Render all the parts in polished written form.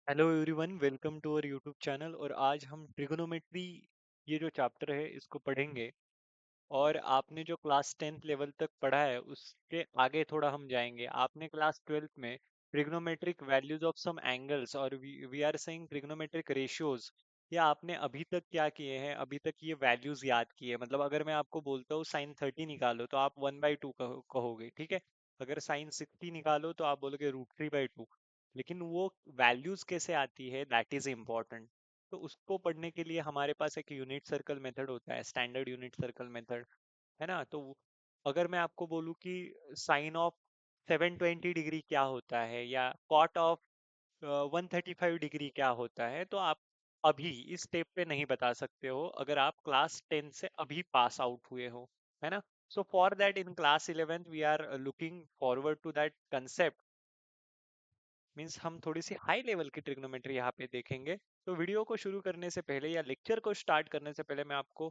Hello everyone, welcome to our YouTube channel. और आज हम ट्रिगोनोमेट्री ये जो चैप्टर है इसको पढ़ेंगे। और आपने जो क्लास 10th लेवल तक पढ़ा है उसके आगे थोड़ा हम जाएंगे। आपने क्लास 12th में trigonometric values of some angles और we are saying trigonometric ratios, या आपने अभी तक क्या किए हैं? अभी तक ये वैल्यूज याद किए। मतलब अगर मैं आपको बोलता हूँ साइन 30 निकालो तो आप 1/2 कहोगे, ठीक है। अगर साइन 60 निकालो तो आप बोलोगे √3/2। लेकिन वो वैल्यूज कैसे आती है, दैट इज इम्पोर्टेंट। तो उसको पढ़ने के लिए हमारे पास एक यूनिट सर्कल मेथड होता है, स्टैंडर्ड यूनिट सर्कल मेथड, है ना। तो अगर मैं आपको बोलूं कि साइन ऑफ 720 डिग्री क्या होता है, या कॉट ऑफ 135 डिग्री क्या होता है, तो आप अभी इस स्टेप पे नहीं बता सकते हो अगर आप क्लास 10 से अभी पास आउट हुए हो, है ना। So for that in class 11th we are looking forward to that concept. Means हम थोड़ी सी हाई लेवल की ट्रिग्नोमेट्री यहाँ पे देखेंगे। तो वीडियो को शुरू करने से पहले या लेक्चर को स्टार्ट करने से पहले मैं आपको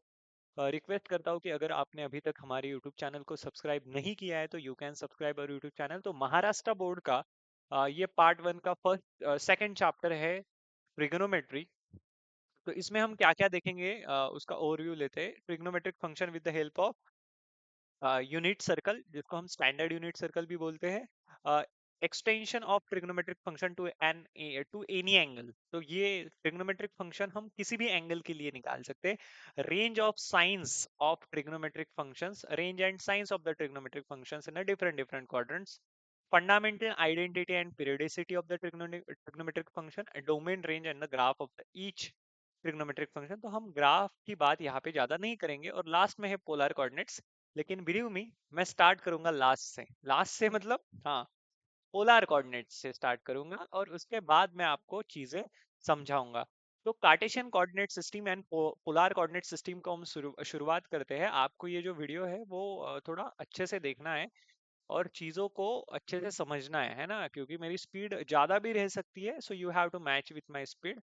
रिक्वेस्ट करता हूँ कि अगर आपने अभी तक हमारे यूट्यूब चैनल को सब्सक्राइब नहीं किया है तो you can subscribe our YouTube channel. तो महाराष्ट्र बोर्ड का ये पार्ट 1 का फर्स्ट सेकंड चैप्टर है ट्रिगोनोमेट्री। तो इसमें हम क्या क्या देखेंगे, उसका ओवरव्यू लेते हैं। Trigonometric function with the help of unit circle, जिसको हम स्टैंडर्ड यूनिट सर्कल भी बोलते हैं। Extension of trigonometric function to any angle. तो ये ट्रिग्नोमेट्रिक फंक्शन हम किसी भी एंगल के लिए निकाल सकते हैं। Range of science of trigonometric functions, range and science of the trigonometric functions in a different different quadrants. Fundamental identity and periodicity of the trigonometric function, domain, range and the graph of the each trigonometric function. तो हम graph की बात यहाँ पे ज्यादा नहीं करेंगे। और लास्ट में है पोलर कोऑर्डिनेट्स। लेकिन बिलीव मी, मैं स्टार्ट करूंगा लास्ट से मतलब हाँ, पोलर कोऑर्डिनेट्स से स्टार्ट करूंगा और उसके बाद मैं आपको चीजें समझाऊंगा। तो Cartesian coordinate system and polar coordinate system को हम शुरुआत करते हैं। आपको ये जो वीडियो है वो थोड़ा अच्छे से देखना है और चीजों को अच्छे से समझना है ना, क्योंकि मेरी स्पीड ज्यादा भी रह सकती है। So you have to match with my speed.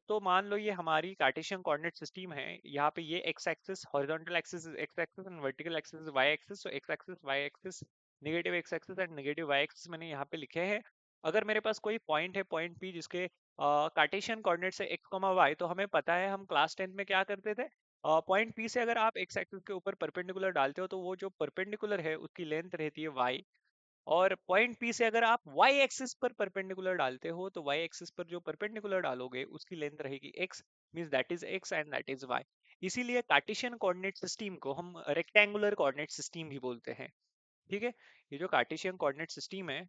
तो मान लो ये हमारी कार्टेशियन कोऑर्डिनेट सिस्टम है। यहाँ पे ये x axis, horizontal axis x axis and vertical axis y axis. तो x axis y axis, negative x axis and negative y axis मैंने यहाँ पे लिखे हैं। अगर मेरे पास कोई पॉइंट है, पॉइंट पी, जिसके कार्टेशियन कोऑर्डिनेट से एक्स कॉमा वाई, तो हमें पता है हम क्लास 10 में क्या करते थे। पॉइंट पी से अगर आप एक्स एक्सिस के ऊपर परपेंडिकुलर डालते हो तो वो जो परपेंडिकुलर है उसकी लेंथ रहती है वाई। और पॉइंट पी से अगर आप वाई एक्सिस पर परपेंडिकुलर डालते हो तो वाई एक्सिस पर जो परपेंडिकुलर डालोगे उसकी लेंथ रहेगी X. Means that is X and that is Y. इसीलिए कार्टेशियन कोऑर्डिनेट सिस्टम को हम रेक्टेंगुलर कोऑर्डिनेट सिस्टम भी बोलते हैं, ठीक है। ये जो कार्टेशियन कोऑर्डिनेट सिस्टम है,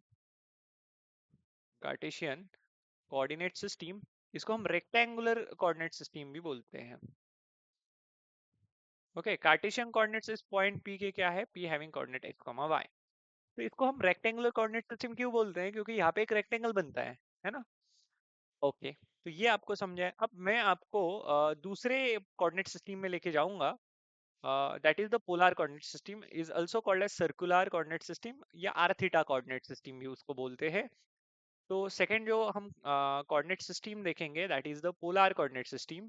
कार्टेशियन कोऑर्डिनेट सिस्टम, इसको हम रेक्टेंगुलर कोऑर्डिनेट सिस्टम भी बोलते हैं। ओके, कार्टेशियन कोऑर्डिनेट्स इस पॉइंट पी के क्या है, P having coordinate X comma Y. तो इसको हम रेक्टेंगुलर कोऑर्डिनेट सिस्टम क्यों बोलते हैं? क्योंकि यहाँ पे एक रेक्टेंगल बनता है ना। ओके, तो ये आपको समझा है। अब मैं आपको दूसरे कोऑर्डिनेट सिस्टम में लेके जाऊंगा। That is the polar coordinate system, is also called as circular coordinate system या आर थीटा कोऑर्डिनेट सिस्टम भी उसको बोलते हैं। तो सेकंड जो हम कोऑर्डिनेट सिस्टम देखेंगे that is the polar coordinate system.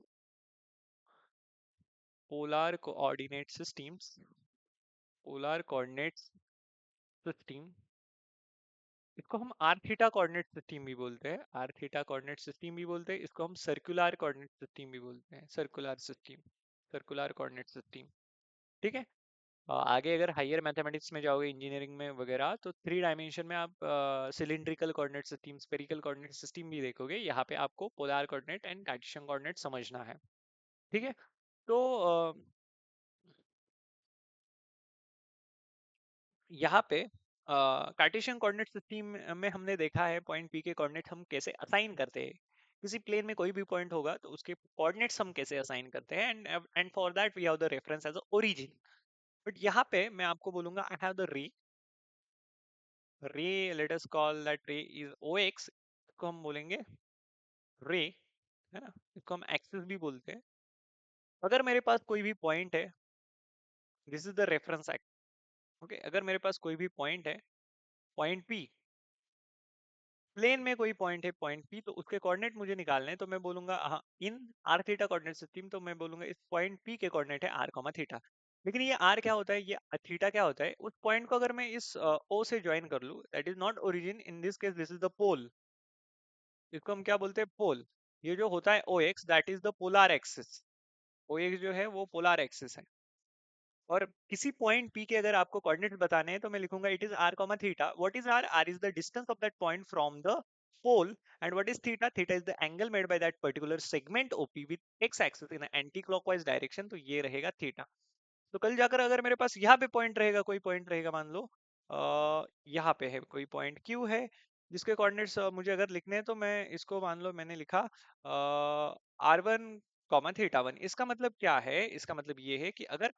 Polar coordinate systems, polar coordinate system, इसको हम आर थीटा कोऑर्डिनेट सिस्टम भी बोलते हैं। आर थीटा कोऑर्डिनेट सिस्टम भी बोलते हैं। इसको हम सर्कुलर कोऑर्डिनेट सिस्टम भी बोलते हैं, circular system, circular coordinate system, ठीक है। आगे अगर हायर मैथमेटिक्स में जाओगे, इंजीनियरिंग में वगैरह, तो 3 डायमेंशन में आप cylindrical coordinate system, spherical coordinate system भी देखोगे। यहाँ पे आपको polar coordinate and Cartesian coordinate समझना है, ठीक है। तो यहाँ पे कार्टेशियन कोऑर्डिनेट सिस्टम में हमने देखा है पॉइंट पी के कोऑर्डिनेट हम कैसे असाइन करते हैं। किसी प्लेन में कोई भी पॉइंट होगा तो उसके कोऑर्डिनेट्स हम कैसे असाइन करते हैं, and for that we have the reference as a origin. But यहाँ पे मैं आपको बोलूंगा I have the ray let us call that ray is O X. इसको हम बोलेंगे रे, है ना। इसको हम एक्सिस भी बोलते हैं। अगर मेरे पास कोई भी पॉइंट है, this is the reference x. Okay, अगर मेरे पास कोई भी पॉइंट है, पॉइंट पी, प्लेन में कोई पॉइंट है पॉइंट पी, तो उसके कोऑर्डिनेट मुझे निकालने हैं। तो मैं बोलूंगा हाँ, इन आर थीटा कोऑर्डिनेट सिस्टम, तो मैं बोलूंगा इस पॉइंट पी के कोऑर्डिनेट है आर कॉमा थीटा। लेकिन ये आर क्या होता है, ये थीटा क्या होता है? उस पॉइंट को अगर मैं इस ओ से ज्वाइन कर लूं, that is not origin, in this case this is the pole. इसको हम क्या बोलते हैं, पोल। ये जो होता है O x, that is the polar axis. O x जो है वो पोलर एक्सिस है। और किसी पॉइंट पी के अगर आपको कोऑर्डिनेट बताने हैं तो मैं लिखूंगा it is r comma theta. What is r? R is the distance of that point from the pole. And what is theta? Theta is the angle made by that particular segment OP with x axis in anti clockwise direction, तो ये रहेगा theta. तो कल जाकर अगर मेरे पास यहाँ पे पॉइंट रहेगा, कोई पॉइंट रहेगा, मान लो यहाँ पे है कोई पॉइंट क्यू है, जिसके कोऑर्डिनेट्स मुझे अगर लिखने हैं, तो मैं इसको मान लो मैंने लिखा R1 कॉमा थीटा वन। इसका मतलब क्या है? इसका मतलब ये है कि अगर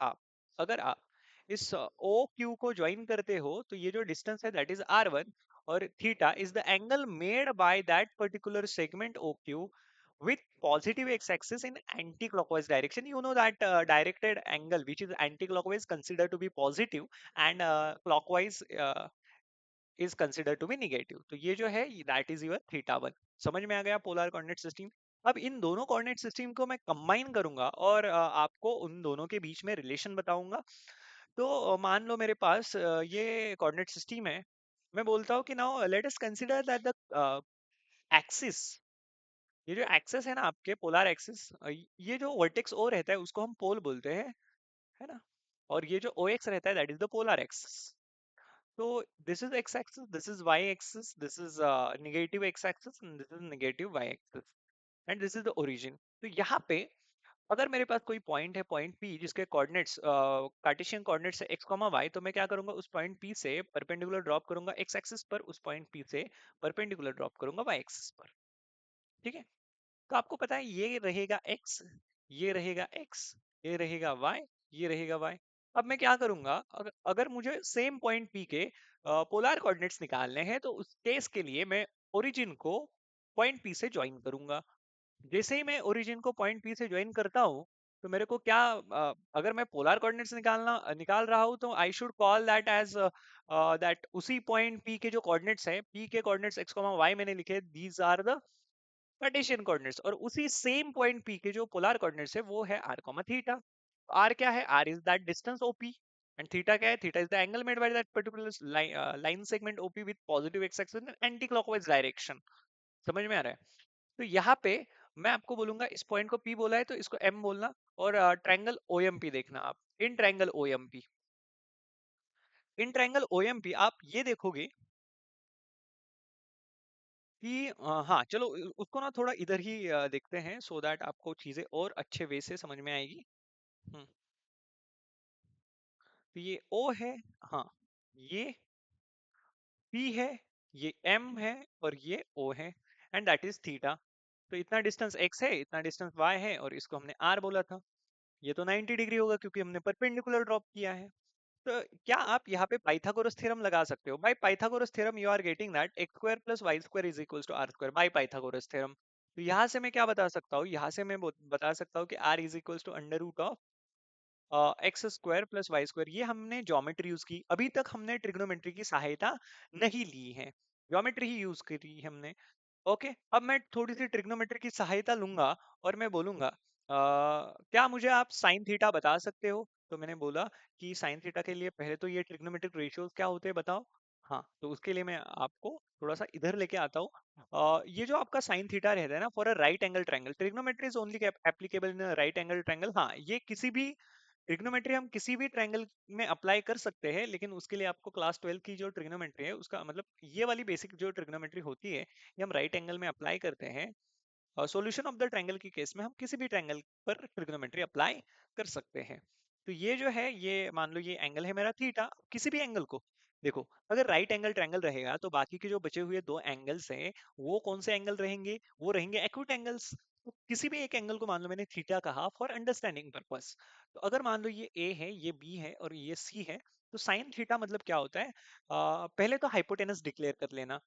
आप इस ओ क्यू को ज्वाइन करते हो तो ये जो डिस्टेंस है दैट इज R1, और theta is the angle made by that particular segment O Q with positive x-axis in anti-clockwise direction. You know that directed angle which is anti-clockwise considered to be positive, and clockwise is considered to be negative. तो ये जो है that is your theta one. समझ में आ गया polar coordinate system? अब इन दोनों कोऑर्डिनेट सिस्टम को मैं कंबाइन करूंगा और आपको उन दोनों के बीच में रिलेशन बताऊंगा। तो मान लो मेरे पास ये कोऑर्डिनेट सिस्टम है। मैं बोलता हूँ कि now let us consider that the axis, ये जो एक्सेस है ना आपके पोलर एक्सिस, ये जो वर्टेक्स ओ रहता है उसको हम पोल बोलते हैं, है ना? और ये जो ओ एक्स रहता है that is the polar axis. तो this is x axis, this is y axis, this is negative x axis and this is negative y axis, and this is the origin. तो यहाँ पे अगर मेरे पास कोई पॉइंट है, पॉइंट पी, जिसके कोऑर्डिनेट्स कार्टेशियन कोऑर्डिनेट्स है एक्स कॉमा वाई, तो मैं क्या करूंगा, उस पॉइंट पी से परपेंडिकुलर ड्रॉप करूंगा एक्स एक्सिस पर, उस पॉइंट पी से परपेंडिकुलर ड्रॉप करूंगा वाई एक्सिस पर। ठीक है? तो आपको पता है ये रहेगा x, ये रहेगा x, ये रहेगा y, ये रहेगा y। अब मैं क्या करूंगा, अगर मुझे सेम पॉइंट P के पोलर कोऑर्डिनेट्स निकालने हैं तो उस केस के लिए मैं ओरिजिन को पॉइंट P से ज्वाइन करूंगा। जैसे ही मैं ओरिजिन को पॉइंट P से ज्वाइन करता हूं तो मेरे को क्या, अगर मैं पोलर कोऑर्डिनेट्स निकाल रहा हूं तो I should call that as that उसी पॉइंट P के जो कोऑर्डिनेट्स है, P के कोऑर्डिनेट्स x, y मैंने लिखे, these are the Cartesian coordinates. और उसी सेम पॉइंट पी के जो पोलर कोऑर्डिनेट्स है वो है r कॉमा थीटा। r क्या है? r is that distance OP, and theta क्या है? Theta is the angle made by that particular line segment OP with positive x axis in anti clockwise direction. समझ में आ रहा है? तो यहाँ पे मैं आपको बोलूंगा, इस पॉइंट को p बोला है तो इसको m बोलना, और ट्रायंगल OMP देखना आप। In triangle OMP, in triangle OMP आप ये देखोगे कि हाँ चलो उसको ना थोड़ा इधर ही देखते हैं, सो दैट आपको चीजें और अच्छे वे से समझ में आएगी। हम्म, तो ये O है, हाँ, ये P है, ये M है, और ये O है, एंड दैट इज थीटा। तो इतना डिस्टेंस x है, इतना डिस्टेंस y है, और इसको हमने r बोला था। ये तो 90 डिग्री होगा क्योंकि हमने परपेंडिकुलर ड्रॉप किया है। तो क्या आप यहाँ पे पाइथागोरस थ्योरम लगा सकते हो? By Pythagoras theorem you are getting that x square plus y square is equals to r square by Pythagoras theorem. तो यहाँ से मैं क्या बता सकता हूँ? यहाँ से मैं बता सकता हूँ कि r is equals to under root of x square plus y square. ये हमने ज्योमेट्री यूज की, अभी तक हमने ट्रिग्नोमेट्री की सहायता नहीं ली है, ज्योमेट्री ही यूज करी हमने। ओके, अब मैं थोड़ी सी ट्रिग्नोमेट्री की सहायता लूंगा और मैं बोलूंगा क्या मुझे आप साइन थीटा बता सकते हो? तो मैंने बोला कि साइन थीटा के लिए पहले तो ये ट्रिग्नोमेट्रिक रेशियोज क्या होते हैं बताओ। हाँ, तो उसके लिए मैं आपको थोड़ा सा इधर लेके आता हूँ। ये जो आपका साइन थीटा रहता है ना, for a right angle triangle, trigonometry is only applicable in right angle triangle. हाँ, ये किसी भी ट्रिग्नोमेट्री हम किसी भी ट्रायंगल में अप्लाई कर सकते हैं, लेकिन उसके लिए आपको क्लास 12 की जो ट्रिग्नोमेट्री है उसका मतलब, ये वाली बेसिक जो ट्रिग्नोमेट्री होती है ये हम राइट एंगल में अप्लाई करते हैं। सॉल्यूशन ऑफ द ट्रायंगल के केस में हम किसी भी ट्रायंगल पर ट्रिग्नोमेट्री अप्लाई कर सकते हैं। तो ये जो है, ये मान लो ये एंगल है मेरा थीटा, किसी भी एंगल को देखो, अगर राइट एंगल ट्रायंगल रहेगा तो बाकी के जो बचे हुए दो एंगल्स हैं वो कौन से एंगल रहेंगे? वो रहेंगे एक्यूट एंगल्स। तो किसी भी एक एंगल को मान लो मैंने थीटा कहा फॉर अंडरस्टैंडिंग पर्पस। तो अगर मान लो ये ए है, ये बी है और ये सी है, तो साइन थीटा मतलब क्या होता है? पहले तो हाइपोटेनस डिक्लेयर कर लेना।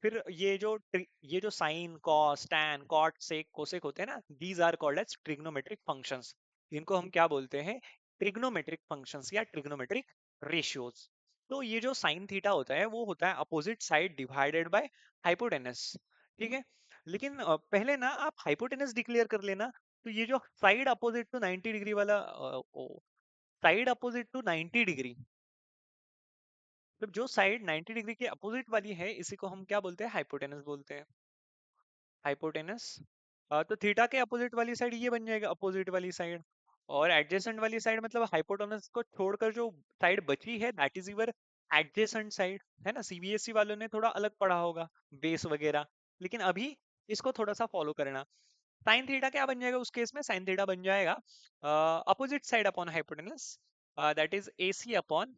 फिर ये जो sine, cos, tan, cot, sec, cosec होते हैं ना, these are called as trigonometric functions. इनको हम क्या बोलते हैं? ट्रिग्नोमेट्रिक फंक्शंस या ट्रिग्नोमेट्रिक रेशियोज। तो ये जो साइन थीटा होता है वो होता है opposite side divided by hypotenuse. ठीक है? लेकिन पहले ना आप हाइपोटेनस डिक्लेयर कर लेना। तो ये जो साइड अपोजिट टू 90 डिग्री वाला, साइड अपोजिट टू 90 डिग्री, मतलब जो साइड 90 डिग्री के अपोजिट वाली है, इसी को हम क्या बोलते हैं? हाइपोटेनस बोलते हैं। हाइपोटेनस। तो थीटा के अपोजिट वाली साइड ये बन जाएगा अपोजिट वाली साइड, और एडजेसेंट वाली साइड मतलब हाइपोटेनस को छोड़कर जो साइड बची है that is your adjacent side, है ना। सीबीएसई वालों ने थोड़ा अलग पढ़ा होगा बेस वगैरह, लेकिन अभी इसको थोड़ा सा फॉलो करना। साइन थीटा क्या बन जाएगा उस केस में, साइन थीटा बन जाएगा opposite side upon hypotenuse, that is AC upon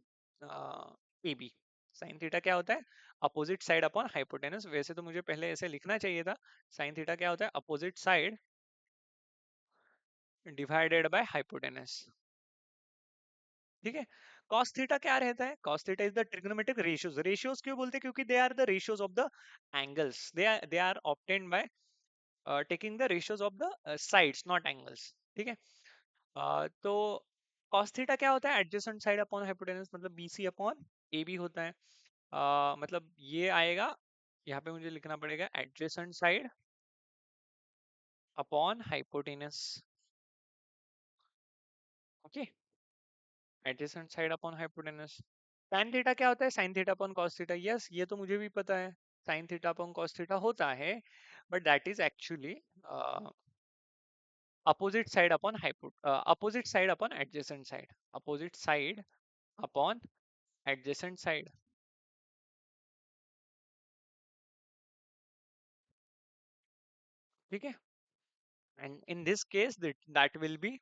A B. Sine theta क्या होता है, अपोजिट साइड अपॉन हाइपोटेनस। वैसे तो मुझे पहले ऐसे लिखना चाहिए था, साइन थीटा क्या होता है, opposite side divided by hypotenuse. ठीक है। cos थीटा क्या रहता है, cos theta is the trigonometric ratios. Ratios क्यों बोलते हैं, क्योंकि they are the ratios of the angles, they are obtained by taking the ratios of the sides not angles. ठीक है। तो cos थीटा क्या होता है, एडजेसेंट साइड अपॉन हाइपोटेनस, मतलब बीसी अपॉन ए बी होता है। मतलब ये आएगा, यहाँ पे मुझे लिखना पड़ेगा adjacent side upon hypotenuse. Okay, adjacent side upon hypotenuse. tan theta क्या होता है, sin theta upon cos theta. Yes, ये तो मुझे भी पता है, sin theta upon cos theta होता है, but that is actually opposite side upon opposite side upon adjacent side, opposite side upon adjacent side. ठीक है। And in this case that will be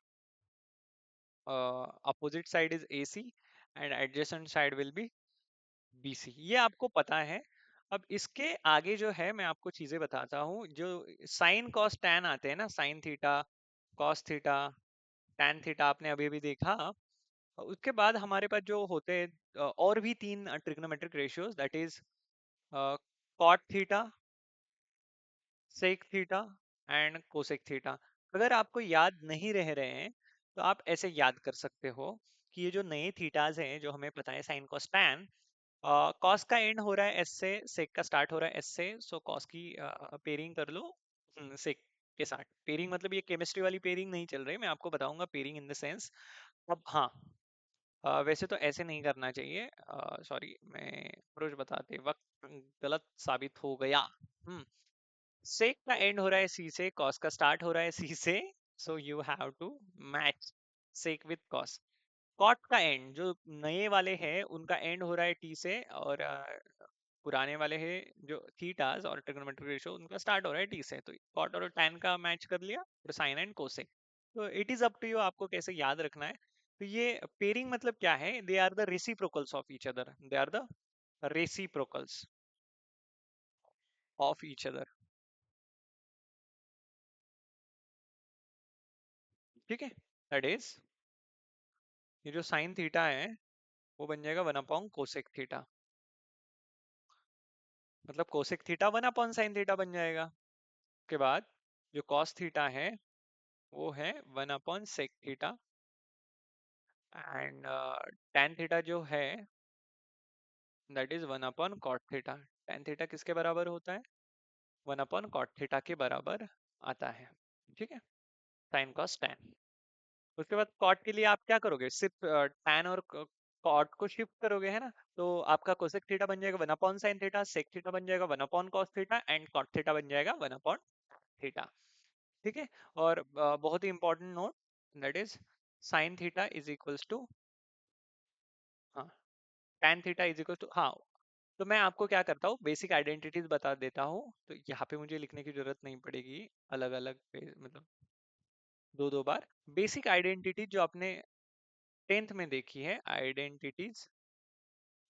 opposite side is AC and adjacent side will be BC। ये आपको पता है। अब इसके आगे जो है मैं आपको चीजें बताता हूँ, जो साइन कॉस टैन आते हैं ना, sine theta, cos theta, tan theta आपने अभी भी देखा। उसके बाद हमारे पास जो होते हैं और भी तीन trigonometric ratios, that is cot theta, sec theta and cosec theta. अगर आपको याद नहीं रह रहे हैं तो आप ऐसे याद कर सकते हो कि ये जो नए थीटाज हैं जो हमें पता है, साइन कॉस टैन, कॉस का एंड हो रहा है एस से, सेक का स्टार्ट हो रहा है एस से, सो कॉस की पेयरिंग कर लो सेक के साथ। पेयरिंग मतलब ये केमिस्ट्री वाली पेयरिंग नहीं चल रही, मैं आपको बताऊंगा पेयरिंग इन द सेंस। अब हाँ, वैसे तो ऐसे नहीं करना चाहिए, सॉरी मैं अप्रोच बताते वक्त गलत साबित हो गया। सेक का एंड हो रहा है सी से, कॉस का स्टार्ट हो रहा है सी से, so you have to match sec with cos. Cot का एंड जो नए वाले हैं उनका एंड हो रहा है टी से, और पुराने वाले हैं जो थीटास और ट्रिग्नोमेट्रिक रेशियो उनका स्टार्ट हो रहा है टी से, तो कॉट और टैन का मैच कर लिया, और साइन एंड कोसेक। तो it is up to you आपको कैसे याद रखना है। तो ये पेयरिंग मतलब क्या है, they are the reciprocals of each other, they are the reciprocals of each other. ठीक है। दैट इज, ये जो साइन थीटा है वो बन जाएगा 1 अपॉन कोसेक थीटा, मतलब cosec theta 1 upon sine theta बन जाएगा। उसके बाद जो कॉस थीटा है वो है 1 upon sec theta, and tan theta जो है that is 1 upon cot theta. tan theta किसके बराबर होता है, 1 अपॉन कॉट थीटा के बराबर आता है। ठीक है, साइन कॉस टैन। उसके बाद कॉट के लिए आप क्या करोगे, सिर्फ टैन और कॉट को शिफ्ट करोगे, है ना। तो आपका कोसेक थीटा बन जाएगा 1 upon sine theta, sec theta बन जाएगा 1 upon cos theta, and cot theta बन जाएगा 1 अपॉन थीटा। ठीक है। और बहुत ही important note, that is sine theta is equals to, हाँ, tan theta is equal to, हाँ। तो मैं आपको क्या करता हूँ, बेसिक आइडेंटिटीज बता देता हूँ, तो यहाँ पे मुझे लिखने की जरूरत नहीं पड़ेगी अलग अलग मतलब दो दो बार। बेसिक आइडेंटिटी जो आपने 10th में देखी है, आइडेंटिटीज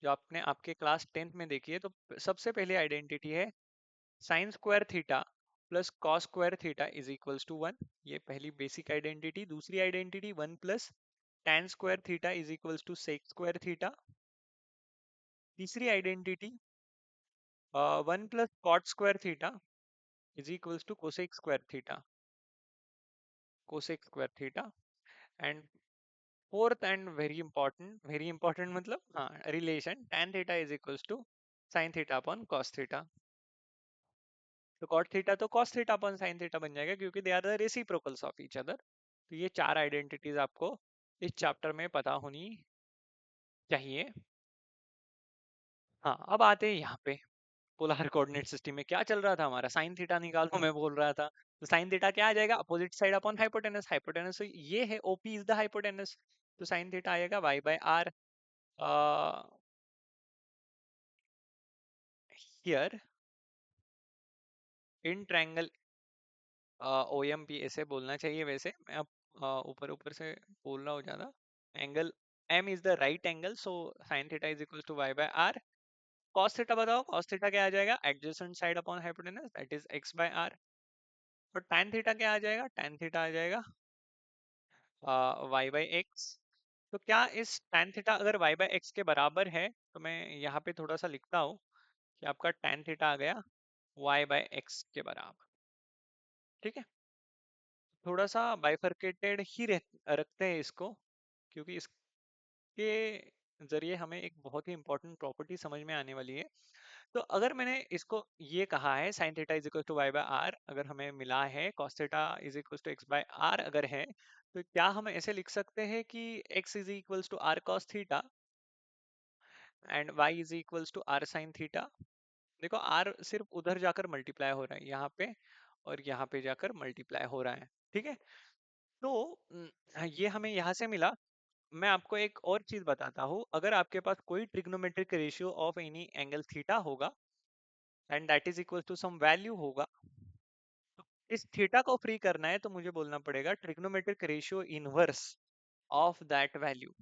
जो आपने आपके क्लास 10th में देखी है, तो सबसे पहले आइडेंटिटी है sine square theta plus cos square theta is equals to 1। ये पहली बेसिक आइडेंटिटी। दूसरी identity 1 plus tan square theta is equals to sec square theta. तीसरी identity 1 plus cot square theta is equals to cosec square theta, cosec square theta. And fourth and very important मतलब हाँ, relation tan theta is equals to sine theta upon cos theta. तो cot theta तो cos theta upon sine theta बन जाएगा, क्योंकि they are the reciprocals of each other. तो ये चार आइडेंटिटीज आपको इस चैप्टर में पता होनी चाहिए। हाँ, अब आते हैं यहाँ पे पोलर कोऑर्डिनेट सिस्टम में क्या चल रहा था हमारा, साइन थीटा निकालो मैं बोल रहा था। तो साइन थीटा क्या आ जाएगा, opposite side upon hypotenuse, hypotenuse ये है, ओपी इज द हाइपोटेनस, तो साइन थीटा आएगा y by r. Here in triangle O M P ऐसे बोलना चाहिए वैसे, मैं अब ऊपर ऊपर से बोल रहा हूँ ज्यादा। Angle M is the right angle, so sine theta is equal to y by r. Cos theta बताओ, कॉस थीटा क्या आ जाएगा, adjacent side upon hypotenuse, that is x by r. और tan थीटा क्या आ जाएगा, tan थीटा आ जाएगा Y by x. तो क्या इस tan थीटा अगर y बाई एक्स के बराबर है, तो मैं यहाँ पे थोड़ा सा लिखता हूँ कि आपका tan थीटा आ गया y बाई एक्स के बराबर। ठीक है, थोड़ा सा बाइफरकेटेड ही रखते हैं इसको, क्योंकि इसके जरिए हमें एक बहुत ही इंपॉर्टेंट प्रॉपर्टी समझ में आने वाली है। तो अगर मैंने इसको ये कहा है sine theta is equal to y by r, अगर हमें मिला है cos theta is equal to x by r अगर है, तो क्या हम ऐसे लिख सकते हैं कि x is equals to r cos theta and y is equals to r sine theta. देखो r सिर्फ उधर जाकर मल्टीप्लाई हो रहा है यहाँ पे, और यहाँ पे जाकर मल्टीप्लाई हो रहा है। ठीक है, तो ये हमें यहाँ से मिला। मैं आपको एक और चीज बताता हूँ, अगर आपके पास कोई trigonometric ratio of any angle theta होगा and that is equal to some value होगा, इस थीटा को फ्री करना है तो मुझे बोलना पड़ेगा trigonometric ratio inverse of that value.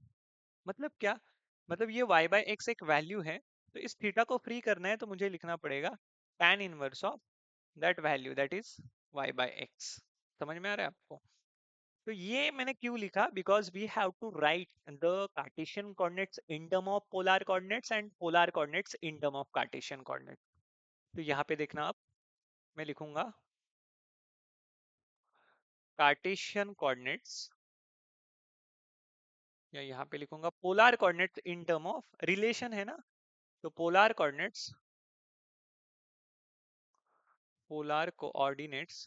मतलब क्या, मतलब ये y बाय एक्स एक वैल्यू है, तो इस थीटा को फ्री करना है तो मुझे लिखना पड़ेगा tan inverse of that value, that is y by x. समझ में आ रहा है आपको? तो ये मैंने क्यों लिखा, because we have to write the Cartesian coordinates in term of polar coordinates and polar coordinates in term of Cartesian coordinates. तो यहाँ पे देखना आप, मैं लिखूंगा कार्टेशियन कोऑर्डिनेट्स, या यहाँ पे लिखूंगा polar coordinates in term of relation है ना, तो polar coordinates, polar coordinates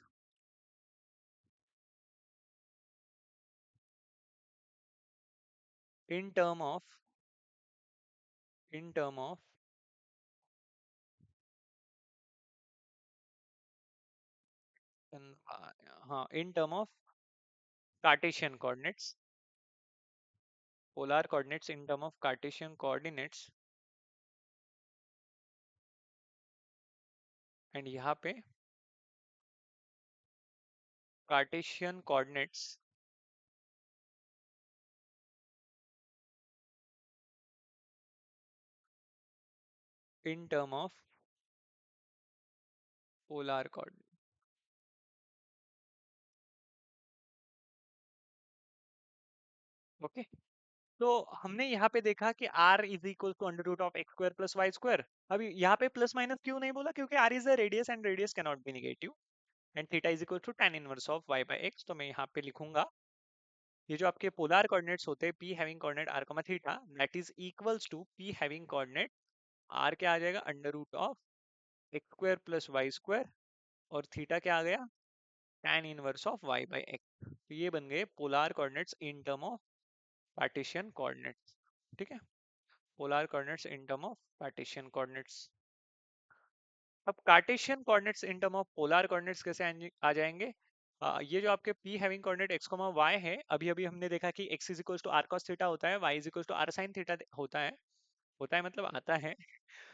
in term of in term of हाँ in term of Cartesian coordinates, polar coordinates in term of Cartesian coordinates, and यहाँ पे Cartesian coordinates in term of polar coordinate। Okay, तो हमने यहाँ पे देखा कि r is equal to under root of x square plus y square. अभी यहाँ पे प्लस माइनस क्यों नहीं बोला, क्योंकि r is the radius and radius can not be negative, and theta is equal to tan inverse of y by x। तो मैं यहाँ पे लिखूंगा ये जो आपके पोलर कोऑर्डिनेट्स होते हैं p having coordinate r comma theta, that is equals to p having coordinate r क्या आ जाएगा, under root of x square plus y square, और थीटा क्या आ गया, tan inverse of y by x। तो ये बन गए polar coordinates in term of Cartesian coordinates. ठीक है, polar coordinates in term of Cartesian coordinates. अब Cartesian coordinates in term of polar coordinates कैसे आ जाएंगे, ये जो आपके p having coordinate x, y है, अभी अभी हमने देखा कि x is equals to r cos theta होता है, y is equals to r sin theta होता है मतलब आता है।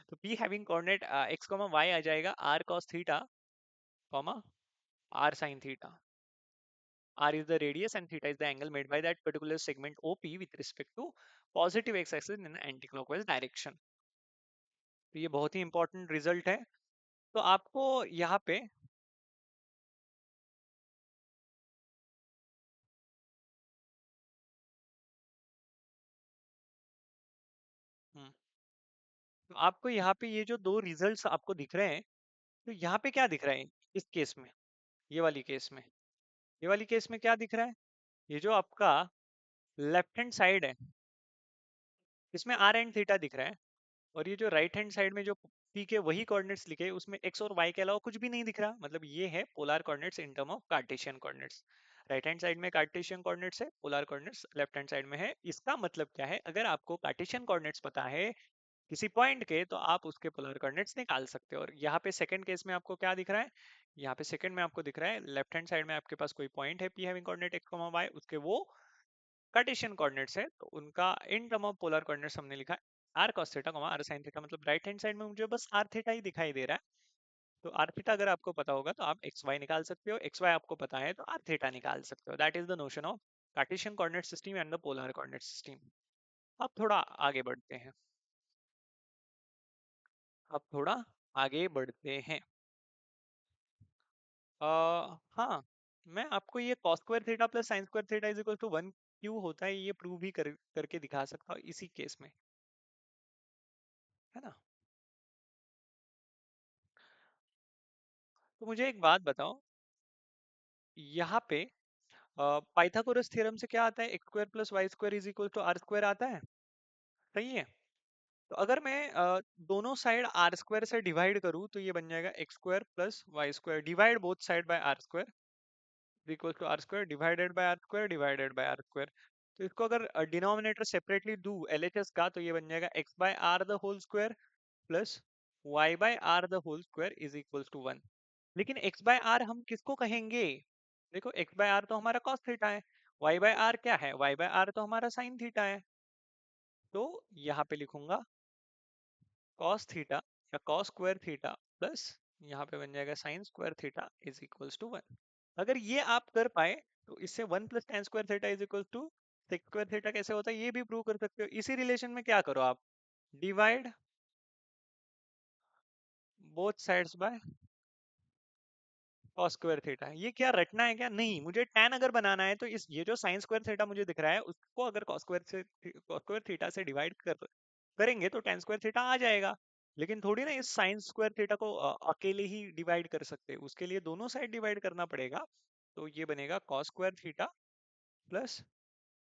तो p having coordinate x, y आ जाएगा r cos theta, r sin theta। r is the radius and theta is the angle made by that particular segment OP with respect to positive x-axis in anti-clockwise direction। तो ये बहुत ही important result है। तो आपको यहाँ पे हम्म, तो आपको यहाँ पे ये जो दो रिजल्ट्स आपको दिख रहे हैं, तो यहाँ पे क्या दिख रहा है इस केस में, ये वाली केस में, ये वाली केस में क्या दिख रहा है, ये जो आपका लेफ्ट हैंड साइड है इसमें r एंड थीटा दिख रहा है, और ये जो राइट हैंड साइड में जो p के वही कोऑर्डिनेट्स लिखे उसमें x और y के अलावा कुछ भी नहीं दिख रहा। मतलब ये है polar coordinates in term of Cartesian coordinates. Right hand side में कार्टेशियन कोऑर्डिनेट्स है, polar coordinates left hand side में है। इसका मतलब क्या है, अगर आपको कार्टेशियन कोऑर्डिनेट्स पता है किसी पॉइंट के, तो आप उसके पोलर कोऑर्डिनेट्स निकाल सकते हो। और यहाँ पे सेकंड केस में आपको क्या दिख रहा है, यहाँ पे सेकंड में आपको दिख रहा है लेफ्ट हैंड साइड में आपके पास कोई पॉइंट है P having coordinate x, y, उसके वो कार्टेशियन कोऑर्डिनेट्स है, तो उनका इन टर्म ऑफ पोलर कोऑर्डिनेट्स हमने लिखा है r cos theta, r sin theta. मतलब राइट हैंड साइड में मुझे बस r थीटा ही दिखाई दे रहा है, तो r थीटा अगर आपको पता होगा तो आप x y निकाल सकते हो, x y आपको पता है तो r थीटा निकाल सकते हो। That is the notion of Cartesian coordinate system and the polar coordinate system. अब थोड़ा आगे बढ़ते हैं, अब थोड़ा आगे बढ़ते हैं। हाँ, मैं आपको ये cos square theta plus sin square theta is equal to 1 क्यों होता है ये प्रूव भी करके दिखा सकता हूँ इसी केस में, है ना। तो मुझे एक बात बताओ, यहाँ पे पाइथागोरस थ्योरम से क्या आता है, x square plus y square is equal to r square आता है, सही है। तो अगर मैं दोनों साइड आर स्क्वायर से डिवाइड करूँ तो ये बन जाएगा x square plus y square, divide both side by r square equal to r square divided by r square divided by r square. तो इसको अगर डिनोमिनेटर सेपरेटली दूं एलएचएस का, तो ये बन जाएगा x by r the whole square plus y by r the whole square is equal to 1। लेकिन x बाय आर हम किसको कहेंगे, देखो x बाय आर तो हमारा cos थीटा है, y बाय आर क्या है, y बाय आर तो हमारा sin थीटा है। तो यहाँ पे लिखूंगा cos थीटा या cos स्क्वायर थीटा प्लस यहाँ पे बन जाएगा sin square theta is equals to 1। अगर ये आप कर पाए तो इससे 1 plus tan square theta is equal to sec square theta कैसे होता है ये भी प्रूव कर सकते हो। इसी रिलेशन में क्या करो आप, divide both sides by cos square theta है। ये क्या रटना है क्या, नहीं, मुझे tan अगर बनाना है तो इस ये जो sin स्क्वायर थीटा मुझे दिख रहा है उसको अगर cos स्क्वायर थीटा से डिवाइड करेंगे तो tan स्क्वायर थीटा आ जाएगा। लेकिन थोड़ी ना इस sin स्क्वायर थीटा को अकेले ही डिवाइड कर सकते हैं, उसके लिए दोनों साइड डिवाइड करना पड़ेगा। तो ये बनेगा cos square theta plus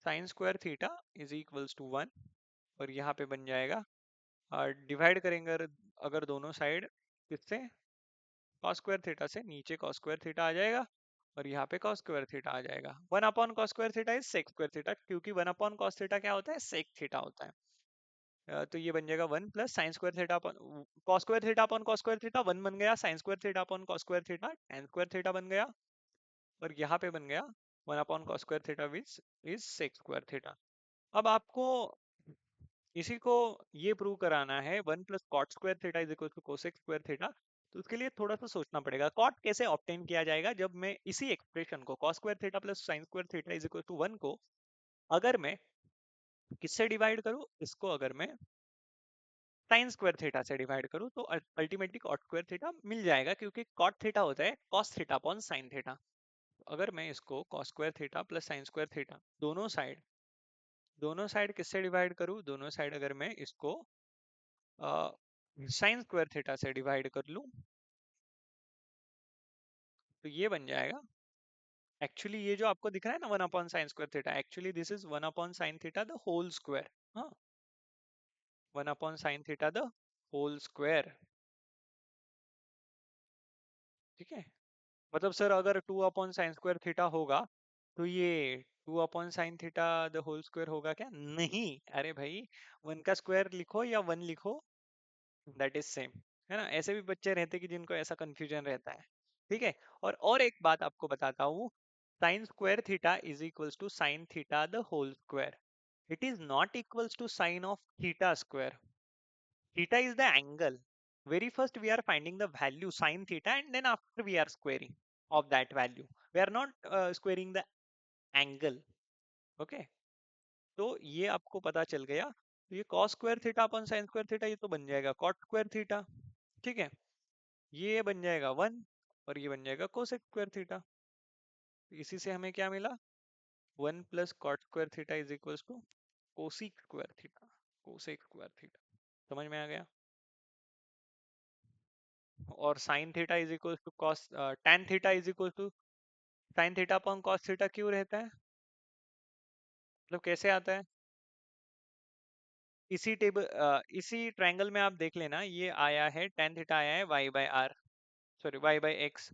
sin square theta is equals to 1। और यहाँ पे बन जाएगा डिवाइड करेंगे अगर दोनों साइड किससे, cos स्क्वायर थीटा से, नीचे cos स्क्वायर थीटा आ जाएगा और यहाँ पे cos स्क्वायर थीटा आ जाएगा। 1 upon cos square theta is sec square theta, क्योंकि 1 अपॉन cos थीटा क्या होता है, sec थीटा होता है। तो ये बन जाएगा 1 plus sine square theta upon cos square theta upon cos square theta 1 बन गया, sine square theta upon cos square theta tan square theta बन गया, और यहाँ पे बन गया 1 upon cos square theta which is sec square theta. अब आपको इसी को ये प्रूव कराना है 1 plus cot square theta is equal to cosec square theta. तो उसके लिए थोड़ा सा सोचना पड़ेगा, कॉट कैसे ऑब्टेन किया जाएगा, जब मैं इसी एक्सप्रेशन को cos square theta plus sin square theta is equal to 1 को अगर मैं किससे डिवाइड करूं, इसको अगर मैं sin स्क्वायर थीटा से डिवाइड करूं तो अल्टीमेटली cot स्क्वायर थीटा मिल जाएगा, क्योंकि cot थीटा होता है cos theta upon sin theta. अगर मैं इसको cos square theta plus sin square theta दोनों साइड किससे डिवाइड करूं, दोनों साइड अगर मैं इसको साइन स्क्वायर थीटा से डिवाइड कर लूं तो ये बन जाएगा, एक्चुअली ये जो आपको दिख रहा है ना 1 upon sine square theta, actually this is 1 upon sine theta the whole square. हाँ, 1 upon sine theta the whole square, ठीक है। मतलब सर अगर 2 अपॉन साइन स्क्वायर थीटा होगा तो ये 2 upon sine theta the whole square होगा क्या, नहीं, अरे भाई 1 का स्क्वायर लिखो या 1 लिखो दैट इज सेम, है ना। ऐसे भी बच्चे रहते कि जिनको ऐसा कंफ्यूजन रहता है, ठीक है। और एक बात आपको बताता हूँ, sine square theta is equals to sine theta the whole square, it is not equals to sine of theta square. Theta is the angle, very first we are finding the value sin theta and then after we are squaring of that value, we are not squaring the angle, okay। तो ये आपको पता चल गया, तो ये cos square theta अपन sin square theta ये तो बन जाएगा cot स्क्वायर थीटा, ठीक है। ये बन जाएगा 1 और ये बन जाएगा कोसेक स्क्वायर थीटा। इसी से हमें क्या मिला, 1 plus cot square theta is equals to cosec square theta, cosec square theta, समझ में आ गया। और sine theta is equals to cos tan theta is equal to sine theta upon cos theta क्यों रहता है, मतलब कैसे आता है, इसी टेबल इसी ट्रायंगल में आप देख लेना, ये आया है tan थीटा आया है y by r, sorry y by x,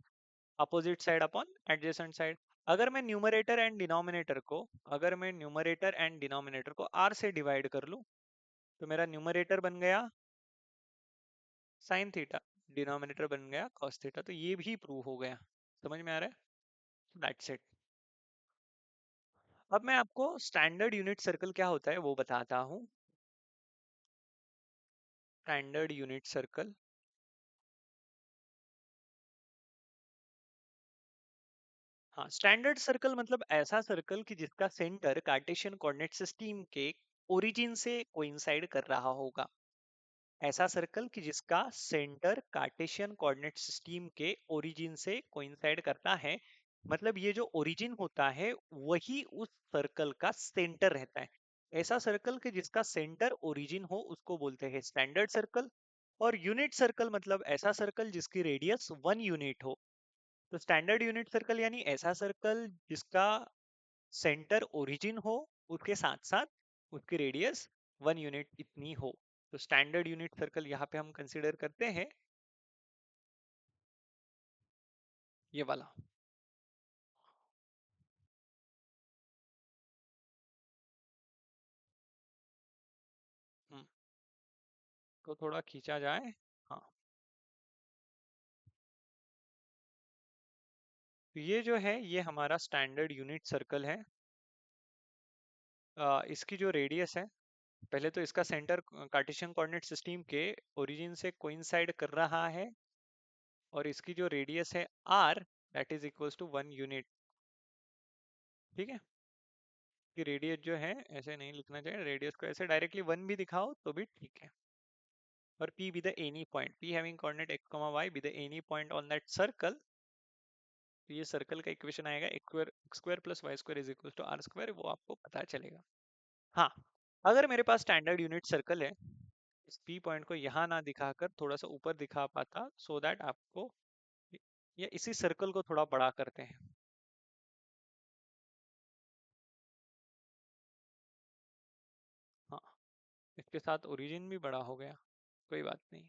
opposite side upon adjacent side. अगर मैं न्यूमरेटर एंड डिनोमिनेटर को, अगर मैं न्यूमरेटर एंड डिनोमिनेटर को r से डिवाइड कर लूं तो मेरा न्यूमरेटर बन गया साइन थीटा, डिनोमिनेटर बन गया कॉस थीटा। तो ये भी प्रूव हो गया। समझ में आ रहा है? That's it. अब मैं आपको स्टैंडर्ड यूनिट सर्कल क्या होता है वो बताता हूँ। स्टैंडर्ड यूनिट सर्कल, हाँ, स्टैंडर्ड सर्कल मतलब ऐसा सर्कल कि जिसका सेंटर कार्टेशियन कोऑर्डिनेट सिस्टम के ओरिजिन से कोइंसाइड कर रहा होगा। ऐसा सर्कल कि जिसका सेंटर कार्टेशियन कोऑर्डिनेट सिस्टम के ओरिजिन से कोइंसाइड करता है, मतलब ये जो ओरिजिन होता है वही उस सर्कल का सेंटर रहता है। ऐसा सर्कल कि जिसका सेंटर ओरिजिन हो उसको बोलते हैं स्टैंडर्ड सर्कल। और यूनिट सर्कल मतलब ऐसा सर्कल जिसकी रेडियस 1 यूनिट हो। तो स्टैंडर्ड यूनिट सर्कल यानी ऐसा सर्कल जिसका सेंटर ओरिजिन हो, उसके साथ साथ उसकी रेडियस 1 यूनिट इतनी हो। तो स्टैंडर्ड यूनिट सर्कल यहाँ पे हम कंसीडर करते हैं ये वाला। हम्म, तो थोड़ा खींचा जाए। हाँ, तो ये जो है ये हमारा स्टैंडर्ड यूनिट सर्कल है। इसकी जो रेडियस है, पहले तो इसका सेंटर कार्टेशियन कोऑर्डिनेट सिस्टम के ओरिजिन से कोइंसाइड कर रहा है, और इसकी जो रेडियस है r, that is equals to 1 unit. ठीक है, कि रेडियस जो है ऐसे नहीं लिखना चाहिए, रेडियस को ऐसे डायरेक्टली 1 भी दिखाओ तो भी ठीक है। और p be the any point, p having coordinate x comma y be the any point on that circle। तो ये सर्कल का इक्वेशन आएगा x square plus y square is equal to r square, वो आपको पता चलेगा। हाँ, अगर मेरे पास स्टैंडर्ड यूनिट सर्कल है, इस p पॉइंट को यहाँ ना दिखाकर थोड़ा सा ऊपर दिखा पाता, सो दैट आपको, या इसी सर्कल को थोड़ा बड़ा करते हैं। हाँ, इसके साथ ओरिजिन भी बड़ा हो गया, कोई बात नहीं।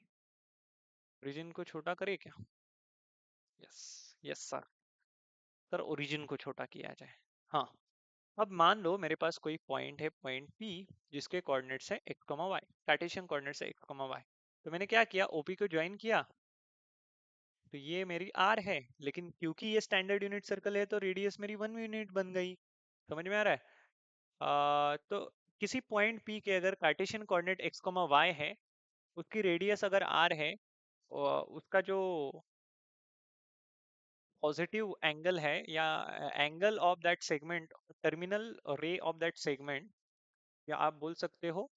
ओरिजिन को छोटा करे क्या? Yes, yes sir. Sir origin को छोटा किया जाए। हाँ, अब मान लो मेरे पास कोई पॉइंट है, पॉइंट P, जिसके कोऑर्डिनेट्स है x, y, कार्टेशियन कोऑर्डिनेट्स है x, y। तो मैंने क्या किया, OP को ज्वाइन किया, तो ये मेरी R है, लेकिन क्योंकि ये स्टैंडर्ड यूनिट सर्कल है तो रेडियस मेरी 1 यूनिट बन गई। समझ में आ रहा है? तो किसी पॉइंट P के अगर कार्टेशियन कोऑर्डिनेट x, y है, उसकी रेडियस अगर R है, और उसका जो पॉजिटिव एंगल है, या angle of that segment, terminal ray of that segment, या आप बोल सकते हो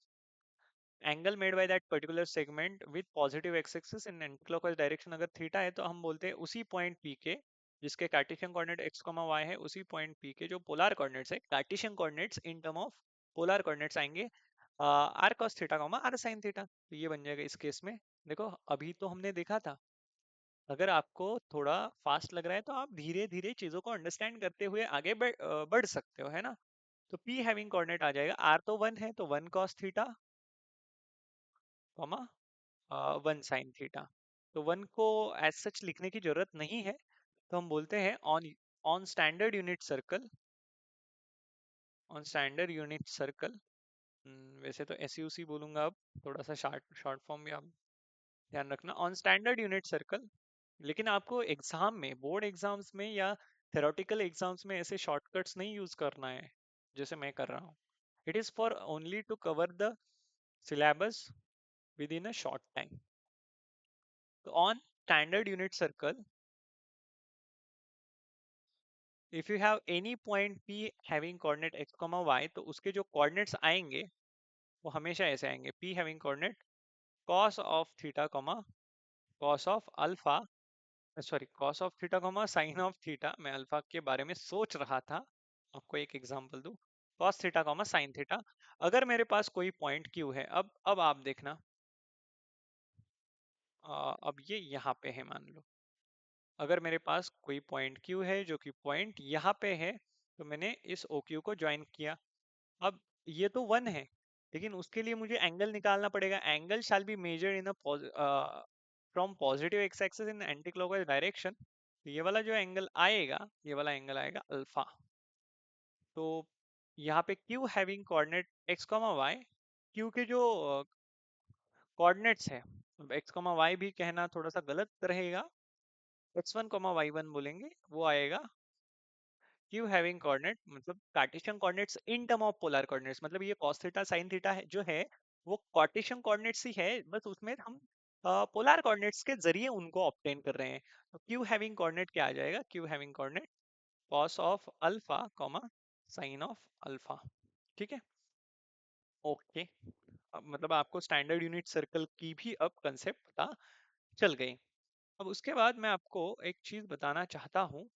angle made by that particular segment with positive x axis in anticlockwise direction, अगर थीटा है, तो हम बोलते हैं उसी पॉइंट पी के जिसके कार्टेशियन कोऑर्डिनेट x, y है, उसी पॉइंट पी के जो पोलर कोऑर्डिनेट्स है, Cartesian coordinates in term of polar coordinates आएंगे r cos theta, r sin theta. तो ये बन जाएगा इस केस में। देखो, अभी तो हमने देखा था, अगर आपको थोड़ा फास्ट लग रहा है तो आप धीरे धीरे चीजों को अंडरस्टैंड करते हुए आगे बढ़ सकते हो, है ना? तो p हैविंग कोऑर्डिनेट आ जाएगा, r तो 1 है तो 1 cos theta, comma 1 sin theta. तो 1 को एज सच लिखने की जरूरत नहीं है, तो हम बोलते हैं on on standard unit circle, on standard unit circle. वैसे तो SUC बोलूंगा अब, थोड़ा सा शॉर्ट शॉर्ट फॉर्म भी आप ध्यान रखना, ऑन स्टैंडर्ड यूनिट सर्कल। लेकिन आपको एग्जाम में, बोर्ड एग्जाम्स में या थेरोटिकल एग्जाम्स में ऐसे शॉर्टकट्स नहीं यूज करना है जैसे मैं कर रहा हूँ। It is for only to cover the syllabus within a short time। तो on standard unit circle, if you have any point P having coordinate x, y, तो उसके जो coordinates आएंगे वो हमेशा ऐसे आएंगे, P having coordinate cos of theta, cos of alpha, sorry cos of theta, sin of theta। मैं alpha के बारे में सोच रहा था, आपको एक एग्जांपल दूं, cos थीटा, sin थीटा। अगर मेरे पास कोई पॉइंट Q है, अब आप देखना, अब ये यहाँ पे है मान लो, अगर मेरे पास कोई पॉइंट Q है जो कि पॉइंट यहाँ पे है, तो मैंने इस OQ को ज्वाइन किया। अब ये तो 1 है, लेकिन उसके लिए मुझे एंगल निकालना पड़ेगा। Angle shall be measured in from positive x axis in anti clockwise direction. ये वाला जो एंगल आएगा, ये वाला एंगल आएगा अल्फा। तो यहाँ पे Q having coordinate x, y, Q के जो कोऑर्डिनेट्स है, एक्स कॉमा वाई भी कहना थोड़ा सा गलत रहेगा, x1 कॉमा y1 बोलेंगे, वो आएगा क्यू हैविंग कोऑर्डिनेट, मतलब Cartesian coordinates in term of polar coordinates, मतलब ये cos थीटा sin थीटा है जो है वो कार्टेशियन कोऑर्डिनेट्स ही है, बस उसमें हम पोलर कोऑर्डिनेट्स के जरिए उनको ऑब्टेन कर रहे हैं। तो क्यू हैविंग कोऑर्डिनेट क्या आ जाएगा, Q having coordinate cos of alpha comma sign of alpha. ठीक है, ओके। अब मतलब आपको स्टैंडर्ड यूनिट सर्कल की भी अब कंसेप्ट पता चल गई। अब उसके बाद मैं आपको एक चीज बताना चाहता हूँ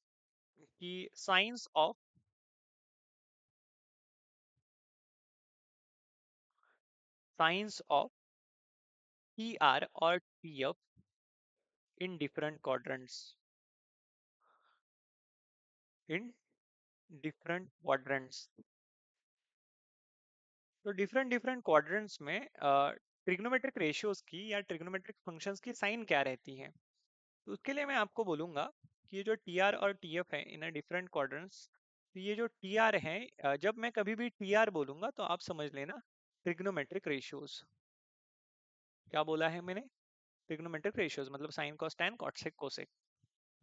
कि साइंस ऑफ टी आर और टी एफ इन डिफरेंट क्वाड्रेंट्स, इन डिफरेंट क्वाड्रेंट्स। तो डिफरेंट डिफरेंट क्वाड्रेंट्स में ट्रिग्नोमेट्रिक रेशियोज की या ट्रिग्नोमेट्रिक फंक्शंस की साइन क्या रहती है। तो उसके लिए मैं आपको बोलूंगा कि ये जो टी आर और टी एफ है इन डिफरेंट क्वाड्रेंट्स, तो ये जो टी आर है, जब मैं कभी भी टी आर बोलूंगा तो आप समझ लेना ट्रिग्नोमेट्रिक रेशियोज। क्या बोला है मैंने, ट्रिग्नोमेट्रिक रेशियोज मतलब sine cos tan cot sec cosec.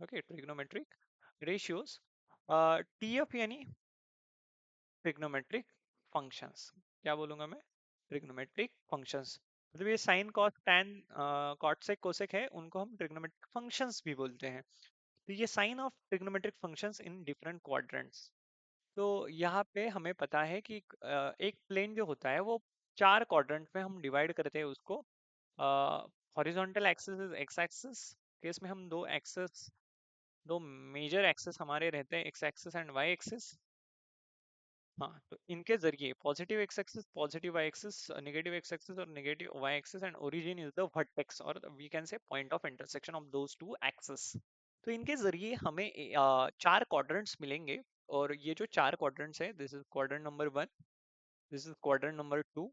Okay, trigonometric ratios. TF यानी ट्रिग्नोमेट्रिक फंक्शंस। क्या बोलूंगा मैं, ट्रिग्नोमेट्रिक फंक्शंस। मतलब ये sine cos tan cot sec cosec है, उनको हम ट्रिग्नोमेट्रिक फंक्शंस भी बोलते हैं। तो ये sign of trigonometric functions in different quadrants. तो यहाँ पे हमें पता है कि एक प्लेन जो होता है वो चार क्वाड्रेंट में हम डिवाइड करते हैं उसको। Horizontal axis is x axis, case में हम दो एक्सेस, दो मेजर एक्सेस हमारे रहते हैं, x axis and y axis. हाँ, तो इनके जरिए positive x axis, positive y axis, negative x axis और negative y axis, and origin is the vertex और we can say point of intersection of those two axis. तो इनके जरिए हमें चार क्वाड्रेंट्स मिलेंगे। और ये जो चार क्वाड्रेंट्स है, this is quadrant number 1, this is quadrant number 2,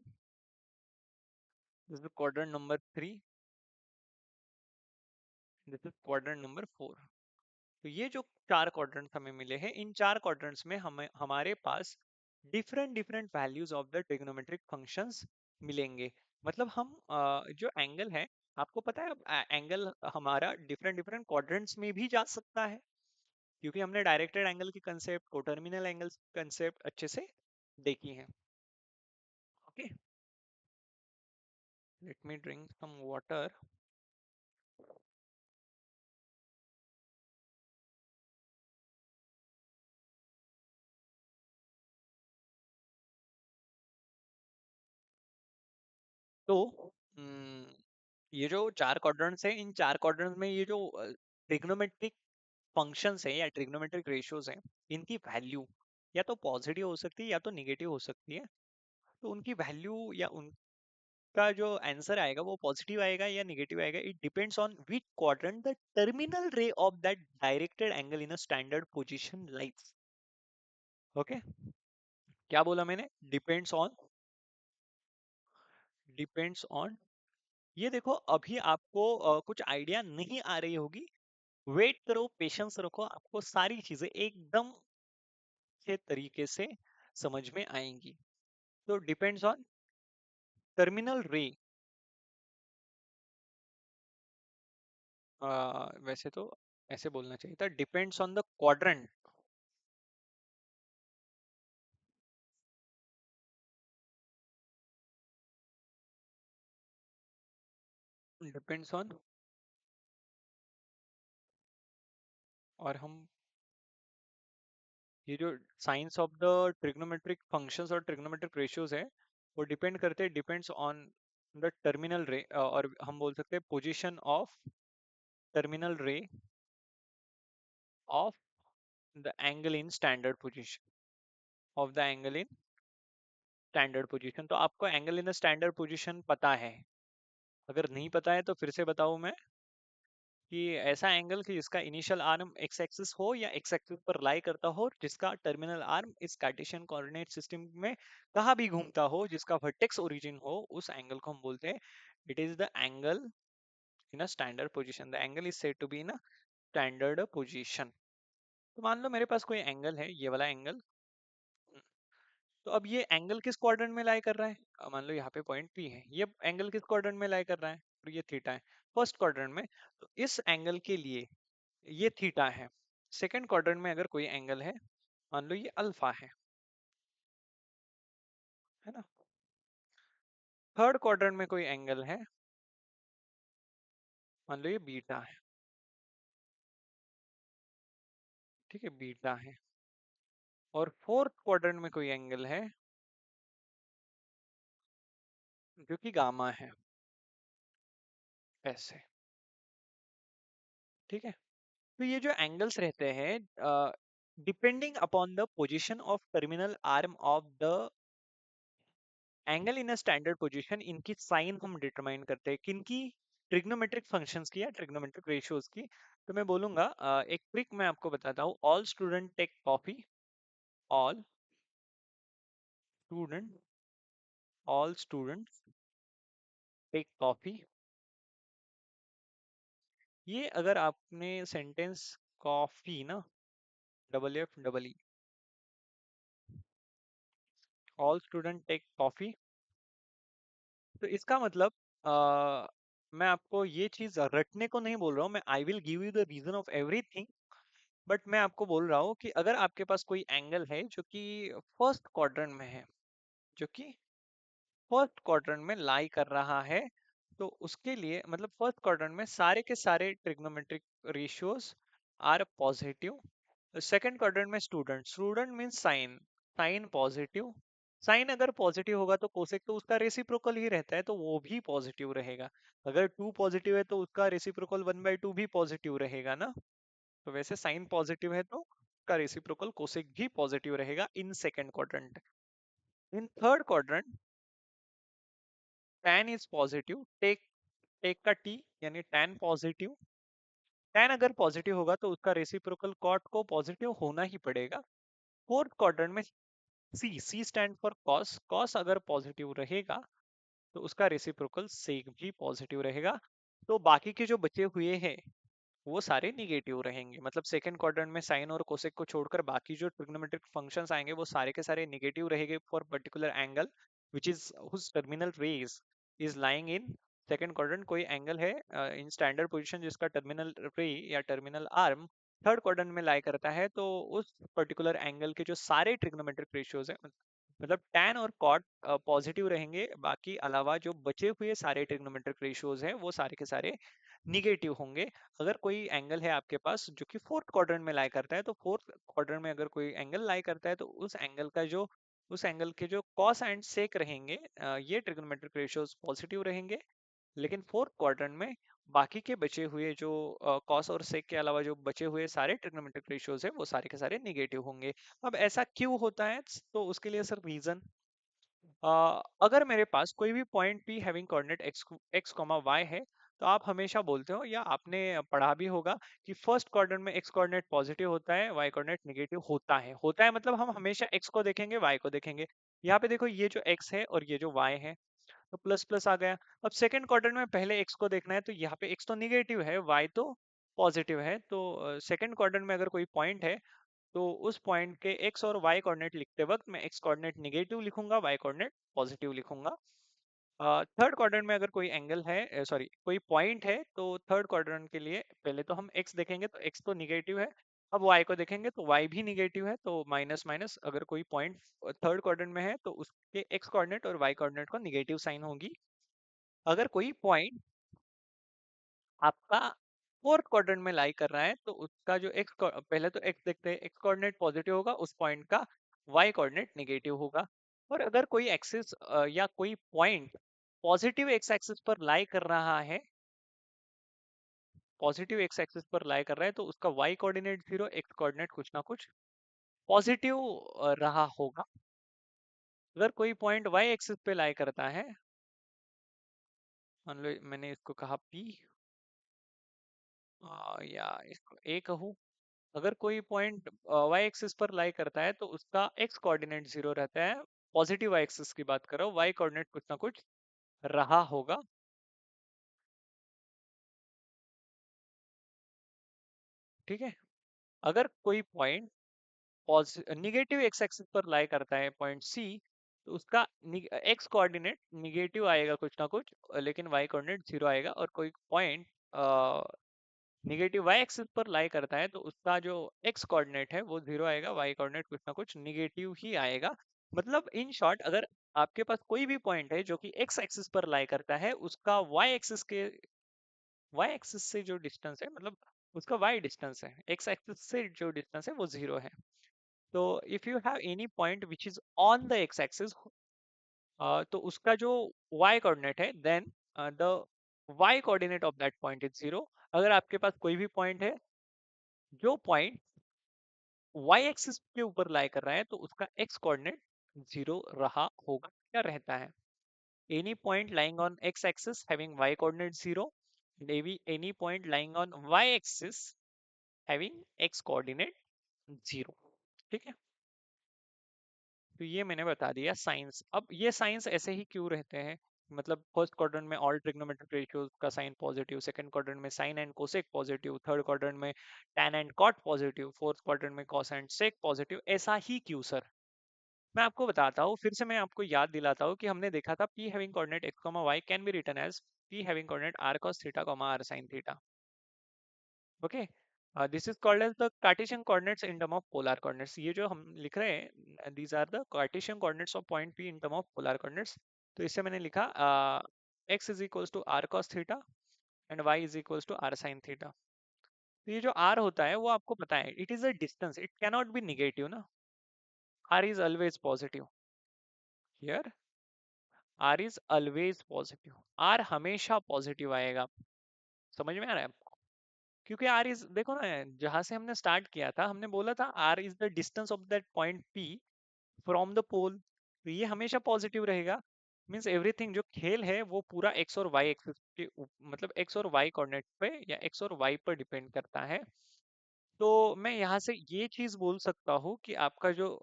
this is quadrant number 3, this is quadrant number 4। तो ये जो चार क्वाड्रेंट्स हमें मिले हैं, इन चार क्वाड्रेंट्स में हमें हमारे पास different different values of the trigonometric functions मिलेंगे। मतलब हम जो एंगल है, आपको पता है एंगल हमारा डिफरेंट डिफरेंट क्वाड्रेंट्स में भी जा सकता है, क्योंकि हमने डायरेक्टेड एंगल की कंसेप्ट, कोटर्मिनल एंगल कंसेप्ट अच्छे से देखी है। Okay, let me drink some water. तो ये जो चार क्वाड्रेंट्स है, इन चार क्वाड्रेंट्स में ये जो ट्रिग्नोमेट्रिक फंक्शंस है या ट्रिग्नोमेट्रिक रेशियोज हैं, इनकी वैल्यू या तो पॉजिटिव हो सकती है या तो निगेटिव हो सकती है। तो उनकी वैल्यू या उनका जो आंसर आएगा वो पॉजिटिव आएगा या निगेटिव आएगा, it depends on which quadrant the terminal ray of that directed angle in a standard position lies. Okay, क्या बोला मैंने, डिपेंड्स ऑन। ये देखो अभी आपको कुछ आइडिया नहीं आ रही होगी, वेट करो, पेशेंस रखो, आपको सारी चीजें एकदम के तरीके से समझ में आएंगी। तो डिपेंड्स ऑन टर्मिनल रे, वैसे तो ऐसे बोलना चाहिए था, depends on the quadrant, depends on. और हम ये जो science of the trigonometric functions और ट्रिग्नोमेट्रिक रेशियोज है, वो डिपेंड करते हैं, डिपेंड्स ऑन द टर्मिनल रे, और हम बोल सकते हैं position of terminal ray of the angle in standard position, of the angle in standard position. तो आपको एंगल इन स्टैंडर्ड पोजीशन पता है, अगर नहीं पता है तो फिर से बताऊं मैं कि ऐसा एंगल कि जिसका इनिशियल आर्म एक्स एक्सिस हो या एक्स एक्सिस पर लाई करता हो, जिसका टर्मिनल आर्म इस कार्टेशियन कोऑर्डिनेट सिस्टम में कहाँ भी घूमता हो, जिसका वर्टेक्स ओरिजिन हो, उस एंगल को हम बोलते हैं it is the angle in a standard position, the angle is said to be in a standard position. तो मान लो मेरे पास कोई एंगल है, ये वाला एंगल। तो अब ये एंगल किस क्वाड्रेंट में लाई कर रहा है? मान लो यहाँ पे पॉइंट P है, ये एंगल किस क्वाड्रेंट में लाई कर रहा है? तो ये थीटा है फर्स्ट क्वाड्रेंट में। तो इस एंगल के लिए ये थीटा है। सेकंड क्वाड्रेंट में अगर कोई एंगल है, मान लो ये अल्फा है ना। थर्ड क्वाड्रेंट में कोई एंगल है, मान लो ये बीटा है, ठीक है, बीटा है। और फोर्थ क्वाड्रेंट में कोई एंगल है जो कि गामा है, ऐसे, ठीक है। तो ये जो एंगल्स रहते हैं, depending upon the position of terminal arm of the angle in a standard position, इनकी साइन हम डिटरमाइन करते हैं, किनकी? ट्रिग्नोमेट्रिक फंक्शंस की या ट्रिग्नोमेट्रिक रेशियोज की। तो मैं बोलूंगा एक ट्रिक मैं आपको बताता हूँ। All student take coffee, all student all students take coffee. ये अगर आपने सेंटेंस कॉफी ना, WF all student take coffee, तो इसका मतलब मैं आपको ये चीज रटने को नहीं बोल रहा हूँ, मैं I will give you the reason of everything, but मैं आपको बोल रहा हूँ कि अगर आपके पास कोई एंगल है जो कि फर्स्ट क्वाड्रेंट में है, जो कि फर्स्ट क्वाड्रेंट में लाई कर रहा है, तो उसके लिए मतलब फर्स्ट क्वाड्रेंट में सारे के सारे trigonometric ratios are positive. Second quadrant में student, student means sine, sine positive. Sine अगर पॉजिटिव होगा तो कोसेक तो उसका रेसिप्रोकल ही रहता है, तो वो भी पॉजिटिव रहेगा। अगर टू पॉजिटिव है तो उसका रेसिप्रोकल 1/2 भी पॉजिटिव रहेगा ना। तो वैसे साइन पॉजिटिव है तो उसका रेसिप्रोकल कोसेक भी पॉजिटिव रहेगा in second quadrant. In third quadrant tan is positive, टेक टेक का t यानी tan पॉजिटिव। tan अगर पॉजिटिव होगा तो उसका रेसिप्रोकल cot को पॉजिटिव होना ही पड़ेगा। फोर्थ क्वाड्रेंट में सी स्टैंड फॉर कॉस, कॉस अगर पॉजिटिव रहेगा तो उसका रेसिप्रोकल सेक भी पॉजिटिव रहेगा। तो बाकी के जो बचे हुए हैं वो सारे निगेटिव रहेंगे। मतलब सेकंड क्वाड्रेंट में साइन और कोसेक को छोड़कर बाकी जो ट्रिग्नोमेट्रिक फंक्शंस आएंगे वो सारे के सारे निगेटिव रहेंगे for particular angle which is whose terminal rays is lying in second quadrant. कोई एंगल है इन स्टैंडर्ड पोजीशन जिसका टर्मिनल रे या टर्मिनल आर्म थर्ड क्वाड्रेंट में लाई करता है, तो उस पर्टिकुलर एंगल के जो सारे ट्रिग्नोमेट्रिक रेशियोज है, मतलब tan और cot पॉजिटिव रहेंगे, बाकी अलावा जो बचे हुए सारे ट्रिग्नोमेट्रिक रेशियोज हैं वो सारे के सारे निगेटिव होंगे। अगर कोई एंगल है आपके पास जो कि फोर्थ क्वाड्रेंट में लाई करता है, तो फोर्थ क्वाड्रेंट में अगर कोई एंगल लाई करता है तो उस एंगल के जो कॉस एंड सेक रहेंगे, ये ट्रिग्नोमेट्रिक रेशियोज पॉजिटिव रहेंगे। लेकिन फोर्थ क्वाड्रेंट में बाकी के बचे हुए जो कॉस और सेक के अलावा जो बचे हुए सारे ट्रिग्नोमेट्रिक रेशियोज है वो सारे के सारे निगेटिव होंगे। अब ऐसा क्यों होता है? तो उसके लिए सर रीजन, अगर मेरे पास कोई भी point P having coordinate x y है, तो आप हमेशा बोलते हो या आपने पढ़ा भी होगा कि फर्स्ट क्वाड्रेंट में x कोऑर्डिनेट पॉजिटिव होता है, y कोऑर्डिनेट नेगेटिव होता है मतलब हम हमेशा x को देखेंगे y को देखेंगे। यहाँ पे देखो ये जो x है और ये जो y है, तो प्लस प्लस आ गया। अब सेकंड क्वाड्रेंट में पहले x को देखना है, तो यहाँ पे x तो निगेटिव है, y तो पॉजिटिव है। तो सेकंड क्वाड्रेंट में अगर कोई पॉइंट है तो उस पॉइंट के x और y कोऑर्डिनेट लिखते वक्त मैं x कोऑर्डिनेट निगेटिव लिखूंगा, y कोऑर्डिनेट पॉजिटिव लिखूंगा। थर्ड क्वाड्रेंट में अगर कोई एंगल है, सॉरी कोई पॉइंट है, तो थर्ड क्वाड्रेंट के लिए पहले तो हम x देखेंगे तो x तो निगेटिव है। अब y को देखेंगे तो y भी निगेटिव है, तो माइनस माइनस अगर कोई पॉइंट थर्ड क्वाड्रेंट में है तो उसके x कोऑर्डिनेट और y कोऑर्डिनेट को निगेटिव साइन होगी। अगर कोई पॉइंट आपका फोर्थ क्वाड्रेंट में लाई कर रहा है तो उसका जो पहले तो x देखते हैं, x कोऑर्डिनेट पॉजिटिव होगा, उस पॉइंट का y कोऑर्डिनेट नेगेटिव होगा। और अगर कोई एक्सिस या कोई पॉइंट पॉजिटिव एक्स एक्सिस पर लाई कर रहा है, पॉजिटिव एक्स एक्सिस पर लाई कर रहा है, तो उसका y कोऑर्डिनेट 0, x कोऑर्डिनेट कुछ ना कुछ पॉजिटिव रहा होगा। अगर कोई पॉइंट y एक्सिस पे लाई करता है, मान लो मैंने इसको कहा P, या इसको A कहूँ। अगर कोई पॉइंट y एक्सिस पर लाई करता है तो उसका x कोऑर्डिनेट 0 रहता है। पॉजिटिव y एक्सिस की बात करो, y कोऑर्डिनेट कुछ ना कुछ रहा होगा, ठीक है। अगर कोई पॉइंट निगेटिव एक्स एक्सिस पर लाई करता है पॉइंट सी, तो उसका एक्स कोऑर्डिनेट निगेटिव आएगा कुछ ना कुछ, लेकिन वाई कोऑर्डिनेट जीरो आएगा। और कोई पॉइंट निगेटिव वाई एक्सिस पर लाई करता है तो उसका जो एक्स कोऑर्डिनेट है वो जीरो आएगा, वाई कोऑर्डिनेट कुछ ना कुछ निगेटिव ही आएगा। मतलब इन शॉर्ट, अगर आपके पास कोई भी पॉइंट है जो कि एक्स एक्सिस पर लाई करता है, उसका वाई एक्सिस से जो डिस्टेंस है, मतलब उसका वाई डिस्टेंस है, एक्स एक्सिस से जो डिस्टेंस है वो जीरो है। तो if you have any point which is on the X axis, तो उसका जो y कोऑर्डिनेट है, then the y coordinate of that point is zero. अगर आपके पास कोई भी पॉइंट है जो पॉइंट y एक्सिस के ऊपर लाई कर रहा है, तो उसका x कोऑर्डिनेट जीरो रहा होगा या रहता है। Any point lying on x axis having y coordinate zero, any point lying on y axis having x coordinate zero. ठीक है, तो ये मैंने बता दिया साइंस। अब ये साइंस ऐसे ही क्यों रहते हैं, मतलब फर्स्ट क्वाड्रेंट में ऑल ट्रिग्नोमेट्रिक रेशियोज का साइन पॉजिटिव, सेकंड क्वाड्रेंट में sine and cosec positive, third quadrant में tan and cot positive, fourth quadrant में कॉस एंड सेक पॉजिटिव, ऐसा ही क्यों सर? मैं आपको बताता हूँ, फिर से मैं आपको याद दिलाता हूँ कि हमने देखा था p having coordinate x, y can be written as p having coordinate r cos theta, r sin theta. Okay, this is called as the Cartesian coordinates in term of polar coordinates. ये जो हम लिख रहे हैं, these are the Cartesian coordinates of point P in term of polar coordinates. तो इससे मैंने लिखा x is equals to r cos theta and y is equals to r sin theta. तो ये जो r होता है वो आपको पता है, it is a distance, it cannot be negative ना। r is always positive here, r is always positive, r हमेशा पॉजिटिव आएगा। समझ में आ रहा है? क्योंकि आर इज, देखो ना, जहां से हमने स्टार्ट किया था, हमने बोला था r is the distance of that point P from the pole, तो ये हमेशा पॉजिटिव रहेगा। मींस एवरीथिंग, जो खेल है वो पूरा एक्स और वाई एक्सिस के मतलब एक्स और वाई कोऑर्डिनेट पे या एक्स और वाई पर डिपेंड करता है। तो मैं यहाँ से ये चीज बोल सकता हूँ कि आपका जो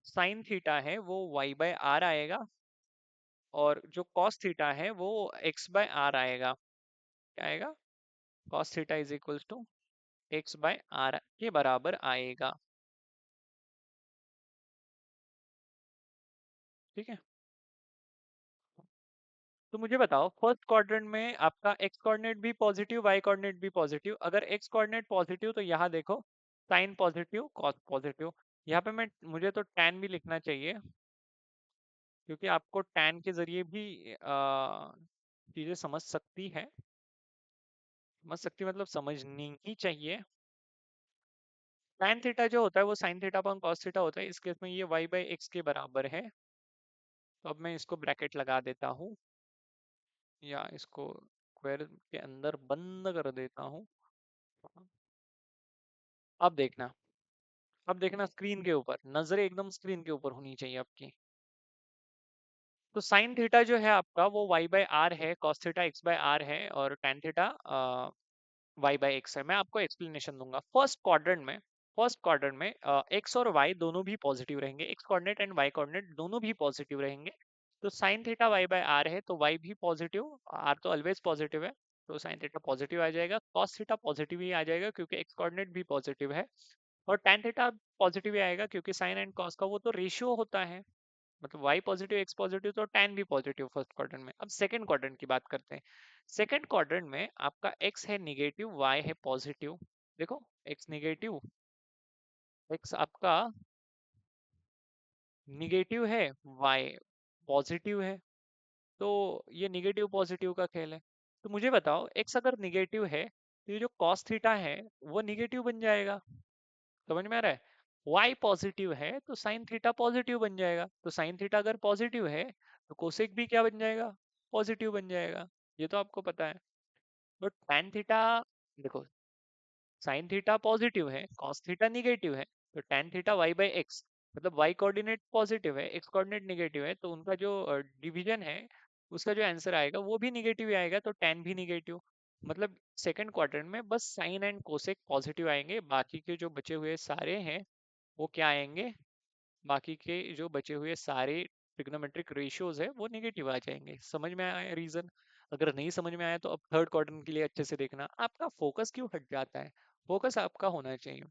साइन थीटा है वो वाई बाय आर आएगा, और जो कॉस थीटा है वो एक्स बाय आर आएगा। क्या आएगा? Cos theta is equals to x by R के बराबर आएगा। ठीक है, तो मुझे बताओ, फर्स्ट क्वाड्रेंट में आपका एक्स कोऑर्डिनेट भी पॉजिटिव, वाई कोऑर्डिनेट भी पॉजिटिव। अगर एक्स कोऑर्डिनेट पॉजिटिव तो यहाँ देखो साइन पॉजिटिव, कॉस पॉजिटिव। यहाँ पे मैं, मुझे तो टैन भी लिखना चाहिए, क्योंकि आपको टैन के जरिए भी चीजें समझ सकती मतलब समझनी ही चाहिए। टैन थीटा जो होता है वो sign theta upon cos theta होता है, इस केस में ये वाई बाई एक्स के बराबर है। तो अब मैं इसको ब्रैकेट लगा देता हूँ, या इसको स्क्वायर के अंदर बंद कर देता हूँ। अब देखना, अब देखना स्क्रीन के ऊपर, नजरें एकदम स्क्रीन के ऊपर होनी चाहिए आपकी। तो साइन थीटा जो है आपका वो वाई बाय आर है, cos theta X by R है, और tan theta Y by X है। मैं आपको एक्सप्लेनेशन दूंगा। फर्स्ट क्वाड्रेंट में एक्स और वाई दोनों भी पॉजिटिव रहेंगे, X coordinate and Y coordinate दोनों भी पॉजिटिव रहेंगे। तो sine theta Y by R है, तो वाई भी पॉजिटिव, आर तो ऑलवेज पॉजिटिव है, तो साइन थीटा पॉजिटिव आ जाएगा। कॉस थीटा पॉजिटिव ही आ जाएगा क्योंकि एक्स कोऑर्डिनेट भी पॉजिटिव है, और टैन थीटा पॉजिटिव ही आएगा क्योंकि साइन एंड कॉस का वो तो रेशियो होता है। मतलब y पॉजिटिव x पॉजिटिव तो tan भी पॉजिटिव फर्स्ट क्वाड्रेंट में। अब सेकंड क्वाड्रेंट की बात करते हैं। सेकंड क्वाड्रेंट में आपका x है निगेटिव, y है पॉजिटिव। देखो, x निगेटिव, x आपका निगेटिव है, y पॉजिटिव है। तो ये निगेटिव पॉजिटिव का खेल है। तो मुझे बताओ, x अगर निगेटिव है तो ये जो cos थीटा है वो निगेटिव बन जाएगा। समझ में आ रहा है? y पॉजिटिव है तो साइन थीटा पॉजिटिव बन जाएगा, तो साइन थीटा अगर पॉजिटिव है तो कोसेक भी क्या बन जाएगा? पॉजिटिव बन जाएगा। ये तो आपको पता है। तो tan थीटा, देखो, साइन थीटा पॉजिटिव है, cos थीटा निगेटिव है, तो tan theta y by x, मतलब y कोऑर्डिनेट पॉजिटिव है, x कोऑर्डिनेट निगेटिव है, तो उनका जो डिवीजन है उसका जो आंसर आएगा वो भी निगेटिव ही आएगा, तो tan भी निगेटिव। मतलब सेकंड क्वाड्रेंट में बस साइन एंड कोसेक पॉजिटिव आएंगे, बाकी के जो बचे हुए सारे हैं वो क्या आएंगे? बाकी के जो बचे हुए सारे ट्रिग्नोमेट्रिक रेशियोज है वो नेगेटिव आ जाएंगे। समझ में आया रीजन? अगर नहीं समझ में आया तो अब थर्ड क्वाड्रेंट के लिए अच्छे से देखना। आपका फोकस क्यों हट जाता है? फोकस आपका होना चाहिए।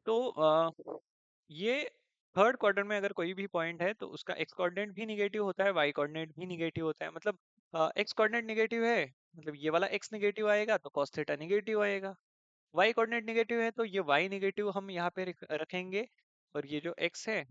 तो ये थर्ड क्वाड्रेंट में अगर कोई भी पॉइंट है तो उसका एक्स कोऑर्डिनेट भी निगेटिव होता है, वाई कोऑर्डिनेट भी निगेटिव होता है। मतलब एक्स कोऑर्डिनेट निगेटिव है, मतलब ये वाला एक्स निगेटिव आएगा तो cos थीटा निगेटिव आएगा। वाई कोऑर्डिनेट निगेटिव है तो ये वाई निगेटिव हम यहाँ पे रखेंगे, और ये जो एक्स है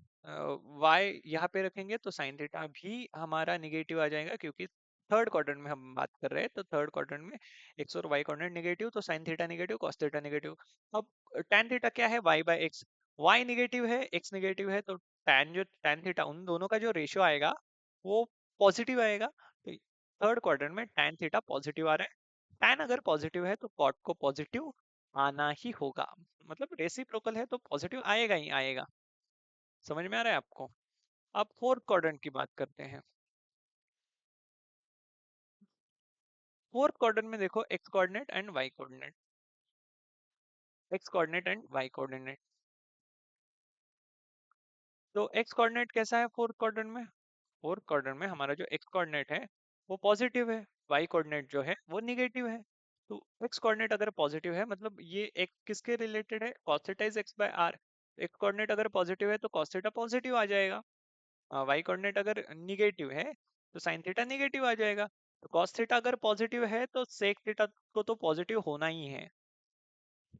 वाई यहाँ पे रखेंगे तो साइन थीटा भी हमारा निगेटिव आ जाएगा, क्योंकि थर्ड क्वाड्रेंट में हम बात कर रहे हैं। तो थर्ड क्वाड्रेंट में एक्स और वाई कोऑर्डिनेट निगेटिव, तो sine theta negative, cos theta negative. अब tan थीटा क्या है, Y by X. Y negative है, एक्स निगेटिव है, तो tan थीटा उन दोनों का जो रेशियो आएगा वो पॉजिटिव आएगा। तो थर्ड क्वाड्रेंट में tan थीटा पॉजिटिव आ रहा है। tan अगर पॉजिटिव है तो cot को पॉजिटिव आना ही होगा, मतलब रेसिप्रोकल है तो पॉजिटिव आएगा ही आएगा। समझ में आ रहा है आपको? अब फोर्थ क्वाड्रेंट की बात करते हैं। फोर्थ क्वाड्रेंट में देखो X coordinate and Y coordinate, X coordinate and Y coordinate. तो एक्स कोऑर्डिनेट कैसा है फोर्थ क्वाड्रेंट में? फोर्थ क्वाड्रेंट में हमारा जो एक्स कोऑर्डिनेट है वो पॉजिटिव है, वाई कोऑर्डिनेट जो है वो निगेटिव है। तो एक्स कोऑर्डिनेट अगर पॉजिटिव है मतलब ये एक किसके रिलेटेड है, cos theta is x by R. X coordinate अगर पॉजिटिव है तो cos थीटा पॉजिटिव आ जाएगा। वाई कोऑर्डिनेट अगर निगेटिव है तो साइन थीटा निगेटिव आ जाएगा। तो cos थीटा अगर पॉजिटिव है तो sec थीटा को तो पॉजिटिव होना ही है।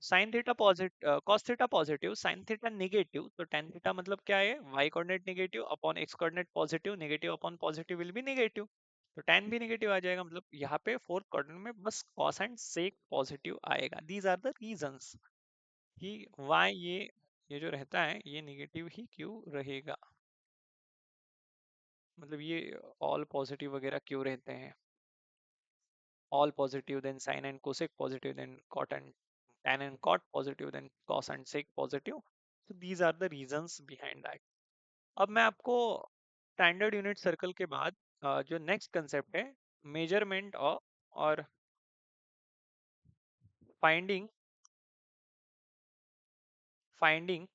Sine theta positive, cos theta positive, sign theta negative, तो tan थीटा मतलब क्या है, y coordinate negative upon x coordinate positive, negative upon positive will be negative, तो tan भी निगेटिव आ जाएगा। मतलब यहाँ पे फोर्थ क्वाड्रेंट में बस cos एंड sec पॉजिटिव आएगा। दीज आर द रीजंस कि why ये जो रहता है ये निगेटिव ही क्यों रहेगा, मतलब ये ऑल पॉजिटिव वगैरह क्यों रहते हैं। all positive, then sin and cosec positive, then cot and tan and cot positive, then cos and sec positive. So these are the reasons behind that. अब मैं आपको स्टैंडर्ड यूनिट सर्कल के बाद जो नेक्स्ट कंसेप्ट है measurement और finding finding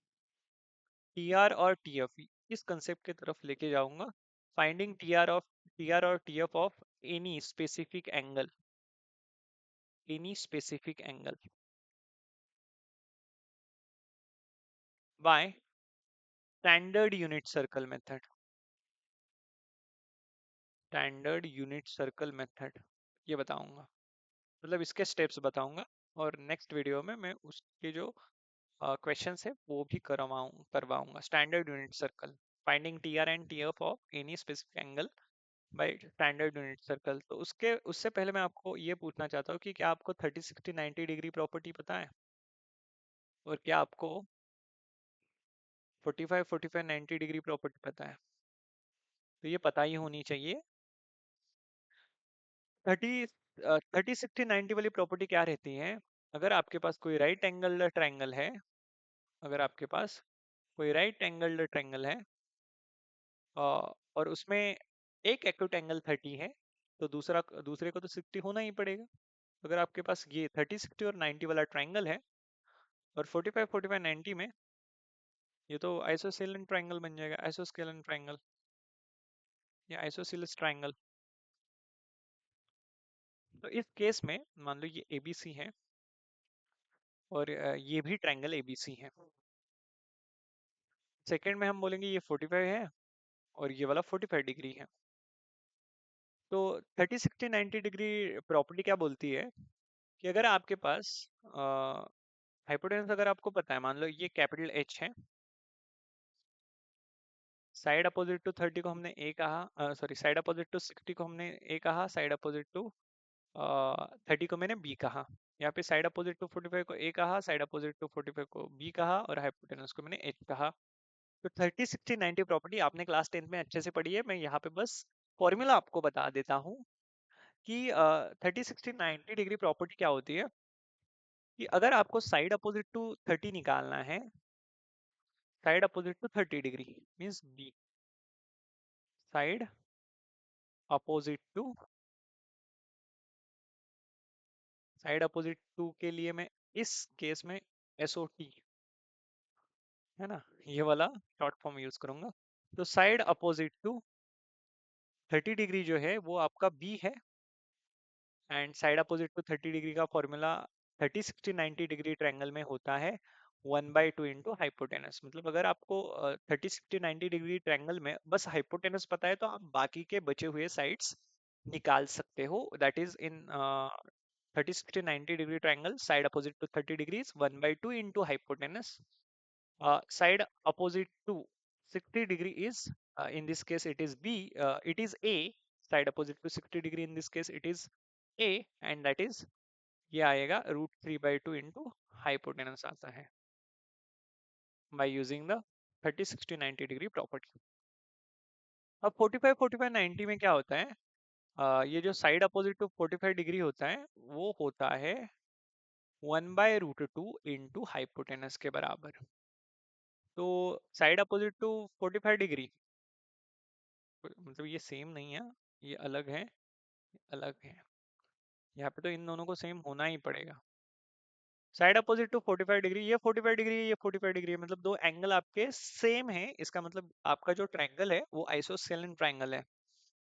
TR और TF, इस कंसेप्ट की तरफ लेके जाऊंगा। फाइंडिंग टीआर और TF of any specific angle by standard unit circle method. Standard unit circle method ये बताऊंगा, मतलब इसके स्टेप्स बताऊंगा। और नेक्स्ट वीडियो में मैं उसके जो क्वेश्चंस है वो भी करवाऊंगा। Standard unit circle, finding TR and TF of any specific angle by standard unit circle. तो उससे पहले मैं आपको ये पूछना चाहता हूँ कि क्या आपको 30 60 90 डिग्री प्रॉपर्टी पता है, और क्या आपको 45 45 90 डिग्री प्रॉपर्टी पता है? तो ये पता ही होनी चाहिए। 30 60 90 वाली प्रॉपर्टी क्या रहती है, अगर आपके पास कोई राइट एंगल ट्रायंगल है, अगर आपके पास कोई राइट एंगल ट्रायंगल है और उसमें एक एक्यूट एंगल 30 है, तो दूसरे को तो 60 होना ही पड़ेगा। अगर आपके पास ये 30 60 और 90 वाला ट्रायंगल है और 45 45 90 में, ये तो आइसोसेलेन ट्रायंगल बन जाएगा, आइसोस्केलन ट्रायंगल या आइसोसेलेस ट्रायंगल। तो इस केस में मान लो ये एबीसी है और ये भी ट्रायंगल एबीसी है। सेकंड में हम बोलेंगे ये 45 है और ये वाला 45 डिग्री है। तो 30 60 90 डिग्री प्रॉपर्टी क्या बोलती है कि अगर आपके पास हाइपोटेनस अगर आपको पता है, मान लो ये कैपिटल एच है, साइड अपोजिट टू 30 को हमने ए कहा, सॉरी साइड अपोजिट टू 60 को हमने ए कहा, साइड अपोजिट टू 30 को मैंने बी कहा। यहाँ पे साइड अपोजिट टू 45 को ए कहा, साइड अपोजिट टू 45 को बी कहा, और हाइपोटेनस को मैंने एच कहा। तो 30 60 90 प्रॉपर्टी आपने क्लास 10 में अच्छे से पढ़ी है, मैं यहाँ पे बस फॉर्मूला आपको बता देता हूँ कि 30 60 90 डिग्री प्रॉपर्टी क्या होती है कि अगर आपको साइड अपोजिट टू 30 निकालना है, side opposite to 30 degree means B, side opposite to, side opposite to के लिए मैं इस केस में एस ओ टी है ना, ये वाला शॉर्ट फॉर्म यूज करूंगा। तो साइड अपोजिट टू 30 डिग्री जो है वो आपका बी है, and side opposite to 30 degree का फॉर्मूला 30 60 90 डिग्री ट्रायंगल में होता है 1/2 इंटू हाइपोटेनस। मतलब अगर आपको 30 60 90 डिग्री ट्रायंगल में बस हाइपोटेनस पता है तो आप बाकी के बचे हुए साइड्स निकाल सकते हो। That is in 30 60 90 degree triangle, side opposite to 30 degrees, 1/2 into hypotenuse, side opposite to 60 degree is, in this case it is b, it is a, side opposite to 60 degree in this case it is a, and that is, ये आएगा √3/2 into hypotenuse आता है, by using the 30 60 90 degree property. अब 45 45 90 में क्या होता है, ये जो साइड अपोजिट टू 45 डिग्री होता है वो होता है 1/√2 इंटू हाइपोटेनस के बराबर। तो साइड अपोजिट टू 45 डिग्री, मतलब ये सेम नहीं है, ये अलग है, अलग है। यहाँ पे तो इन दोनों को सेम होना ही पड़ेगा। साइड अपोजिट टू 45 डिग्री, ये 45 डिग्री है, ये 45 डिग्री है, मतलब दो एंगल आपके सेम है। इसका मतलब आपका जो ट्रायंगल है वो आइसोसेलेन ट्रायंगल है।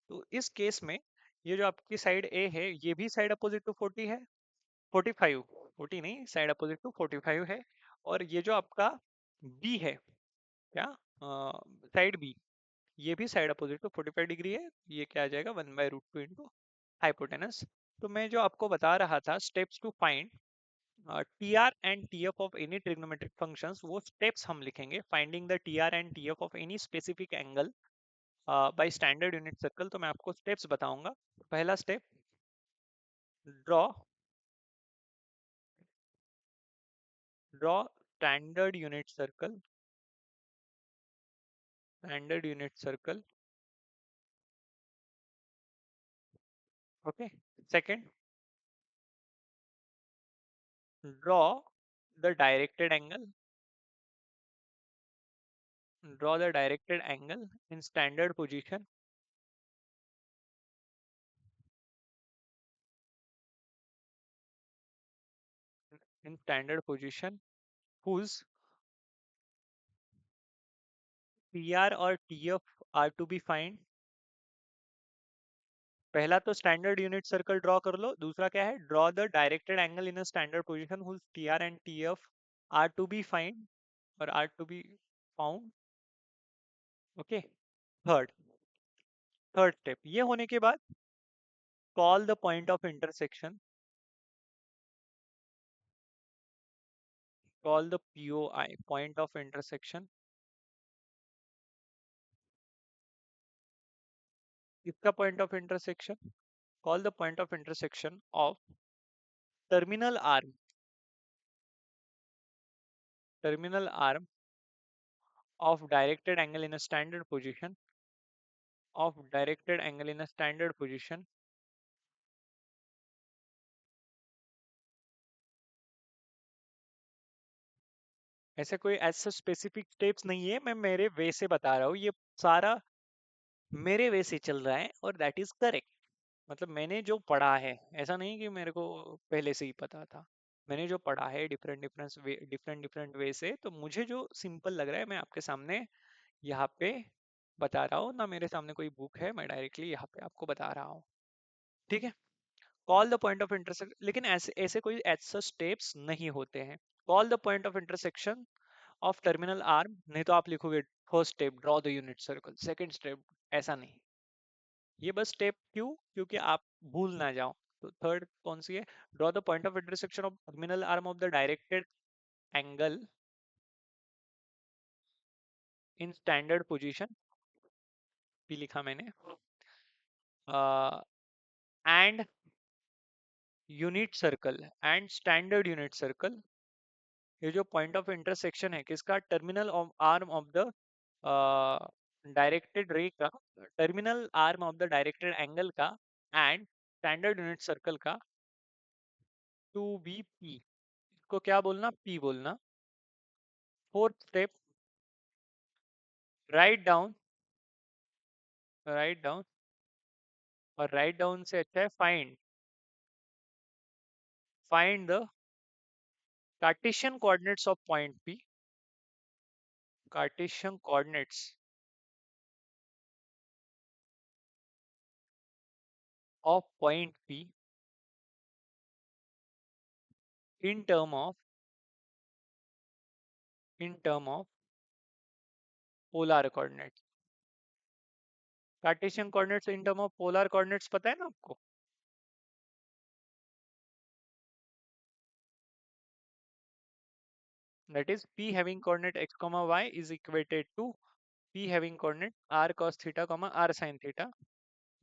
तो इस केस में ये जो आपकी साइड ए है ये भी साइड अपोजिट टू 40 है, 45, 40 नहीं, साइड अपोजिट टू 45 है। और ये जो आपका बी है, क्या, साइड बी, ये भी साइड अपोजिट टू 45 डिग्री है। ये क्या आ जाएगा, 1/√2 इंटू हाइपोटेनस। तो मैं जो आपको बता रहा था steps to find T R and T F of any trigonometric functions, वो स्टेप्स हम लिखेंगे। Finding the T R and T F of any specific angle by standard unit circle. तो मैं आपको स्टेप्स बताऊंगा। पहला step, draw draw standard unit circle, standard unit circle, okay. Second, draw the directed angle, draw the directed angle in standard position, in standard position whose PR और TF are to be find। पहला तो standard unit circle draw कर लो, दूसरा क्या है, draw the directed angle in a standard position whose TR and TF are to be find और are to be found, okay. Third third step, ये होने के बाद call the point of intersection, call the POI, point of intersection. इसका point of intersection, call the point of intersection of terminal arm, terminal arm of directed angle in a standard position, of directed angle in a standard position, ऐसे कोई ऐसा specific steps नहीं है, मैं मेरे वे से बता रहा हूँ, ये सारा मेरे वे से चल रहा है और दैट इज करेक्ट। मतलब मैंने जो पढ़ा है, ऐसा नहीं कि मेरे को पहले से ही पता था, मैंने जो पढ़ा है डिफरेंट डिफरेंट वे से, तो मुझे जो सिंपल लग रहा है मैं आपके सामने यहाँ पे बता रहा हूँ ना। मेरे सामने कोई बुक है, मैं डायरेक्टली यहाँ पे आपको बता रहा हूँ, ठीक है। Call the point of intersection, लेकिन ऐसे ऐसे कोई ऐसा स्टेप्स नहीं होते हैं। Call the point of intersection of terminal arm, नहीं तो आप लिखोगे first step draw the unit circle, second step, ऐसा नहीं। ये बस स्टेप क्यों, क्योंकि आप भूल ना जाओ। तो थर्ड कौन सी है, draw the point of intersection of terminal arm of the directed angle in standard position, भी लिखा मैंने, and unit circle, and standard unit circle. ये जो पॉइंट ऑफ इंटरसेक्शन है किसका, terminal arm of the directed रे का, terminal arm of the directed angle का, एंड स्टैंडर्ड यूनिट सर्कल का, टू बी पी। इसको क्या बोलना, पी बोलना। Fourth step, write down, write down, और राइट डाउन से अच्छा है find, find the Cartesian coordinates of point P, Cartesian coordinates of point P in term of in term of polar coordinates. Cartesian coordinates in term of polar coordinates पता है ना आपको? That is p having coordinate x comma y is equated to p having coordinate r cos theta comma r sin theta।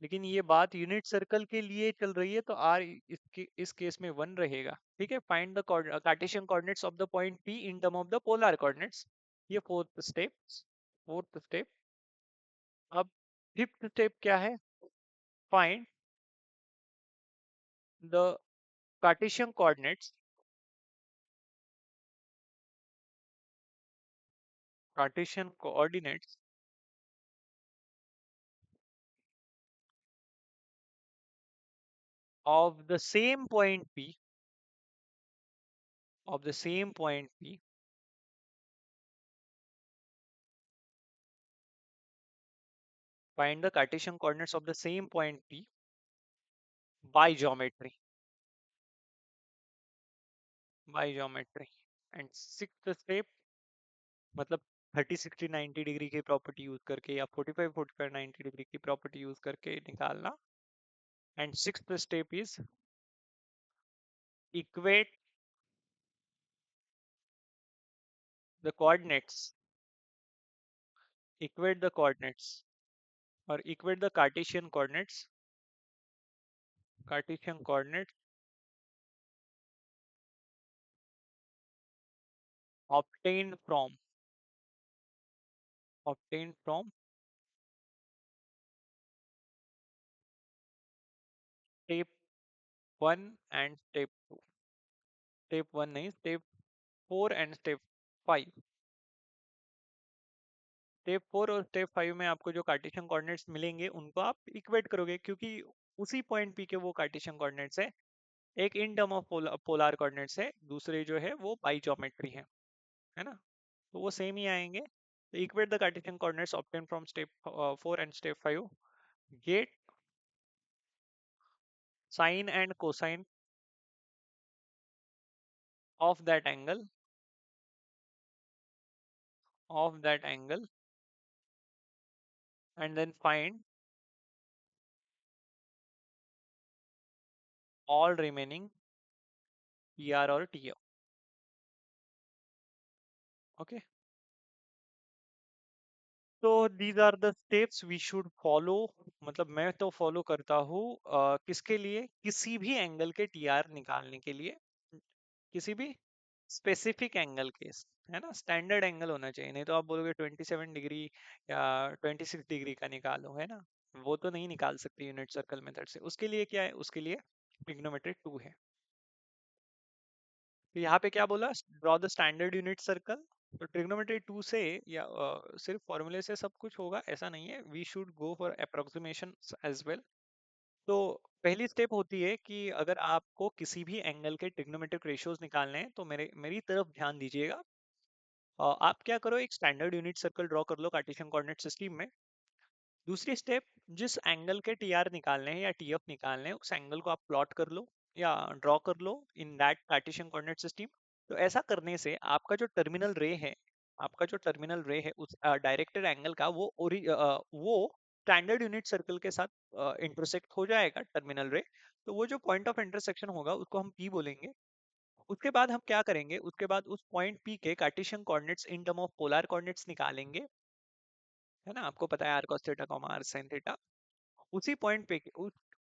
लेकिन ये बात unit circle के लिए चल रही है तो r इसके इस केस में 1 रहेगा। ठीक है, find the Cartesian coordinates of the point p in term of the polar coordinates. ये फोर्थ स्टेप। अब फिफ्थ स्टेप क्या है? Find the Cartesian coordinates Cartesian coordinates of the same point P of the same point P find the Cartesian coordinates of the same point P by geometry and sixth step मतलब 30 60 90 degree की property use करके या 45 45 90 degree की property use करके निकालना। And sixth step is equate the coordinates equate the coordinates और equate the Cartesian coordinates obtained from obtained from step 1 and step 2। Step 1 नहीं, step 4 and step 5। Step 4 और step 5 में आपको जो कार्टेशियन कोऑर्डिनेट्स मिलेंगे उनको आप इक्वेट करोगे, क्योंकि उसी पॉइंट पी के वो कार्टेशियन कोऑर्डिनेट्स है। एक इन टर्म ऑफ पोलर कोऑर्डिनेट्स है, दूसरे जो है वो बाई ज्योमेट्री है ना, तो वो सेम ही आएंगे। तो equate the Cartesian coordinates obtain from step 4 and step 5। Get sine and cosine of that angle and then find all remaining PR और TO। ओके, तो these are the steps we should follow. मतलब मैं तो follow करता हूँ किसके लिए? किसी भी एंगल के टीआर निकालने के लिए, किसी भी स्पेसिफिक एंगल के, है ना। स्टैंडर्ड एंगल होना चाहिए, नहीं तो आप बोलोगे 27 डिग्री या 26 डिग्री का निकालो, है ना, वो तो नहीं निकाल सकते यूनिट सर्कल मेथड से। उसके लिए क्या है? उसके लिए ट्रिग्नोमेट्री 2 है। तो यहाँ पे क्या बोला? Draw the standard unit circle. तो ट्रिग्नोमेट्री 2 से या सिर्फ फॉर्मूले से सब कुछ होगा ऐसा नहीं है, we should go for approximation as well. तो पहली स्टेप होती है कि अगर आपको किसी भी एंगल के ट्रिग्नोमेट्रिक रेशियोज निकालने हैं तो मेरी तरफ ध्यान दीजिएगा। आप क्या करो, एक स्टैंडर्ड यूनिट सर्कल ड्रॉ कर लो कार्टेशियन कोऑर्डिनेट सिस्टम में। दूसरी स्टेप, जिस एंगल के टीआर निकालने हैं या टीएफ निकालने हैं उस एंगल को आप प्लॉट कर लो या ड्रॉ कर लो in that Cartesian coordinate system. तो ऐसा करने से आपका जो टर्मिनल रे है उस डायरेक्टेड एंगल का वो स्टैंडर्ड यूनिट सर्कल के साथ इंटरसेक्ट हो जाएगा टर्मिनल रे। तो वो जो पॉइंट ऑफ इंटरसेक्शन होगा उसको हम पी बोलेंगे। उसके बाद हम क्या करेंगे? उसके बाद उस पॉइंट पी के cartesian coordinates in term of polar coordinates निकालेंगे, है ना। आपको पता है R cos theta comma R sine theta. उसी पॉइंट पे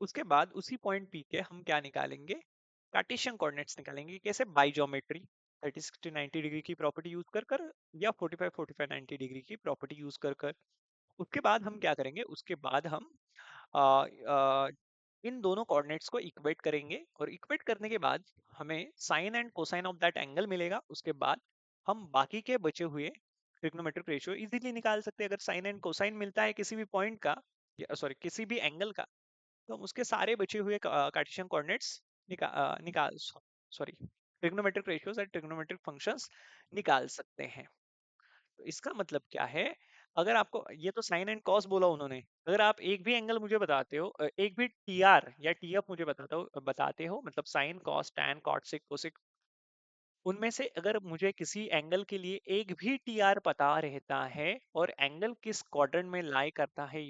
उसके बाद उसी पॉइंट पी के हम क्या निकालेंगे? कार्टेशियन कोऑर्डिनेट्स निकालेंगे। कैसे? बाई ज्योमेट्री, 30 60 90 डिग्री की प्रॉपर्टी यूज कर कर या 45 45 90 डिग्री की प्रॉपर्टी यूज कर कर। उसके बाद हम क्या करेंगे? उसके बाद हम आ, आ, इन दोनों कोऑर्डिनेट्स को इक्वेट करेंगे और इक्वेट करने के बाद हमें sine and cosine of that angle मिलेगा। उसके बाद हम बाकी के बचे हुए ट्रिग्नोमेट्रिक रेशियो इजीली निकाल सकते हैं। अगर साइन एंड कोसाइन मिलता है किसी भी पॉइंट का, सॉरी किसी भी एंगल का, तो हम उसके सारे बचे हुए कार्टेशियन कोऑर्डिनेट्स निकाल sorry trigonometric ratios and trigonometric functions निकाल सकते हैं। तो इसका मतलब क्या है? अगर आपको ये तो साइन एंड कॉस बोला उन्होंने, अगर आप एक भी एंगल मुझे बताते हो, एक भी टीआर या टीएफ मुझे बताते हो मतलब साइन कॉस टैन कॉट सिक कोसिक, उनमें से अगर मुझे किसी एंगल के लिए एक भी टी आर पता रहता है और एंगल किस क्वाड्रेंट में लाई करता है,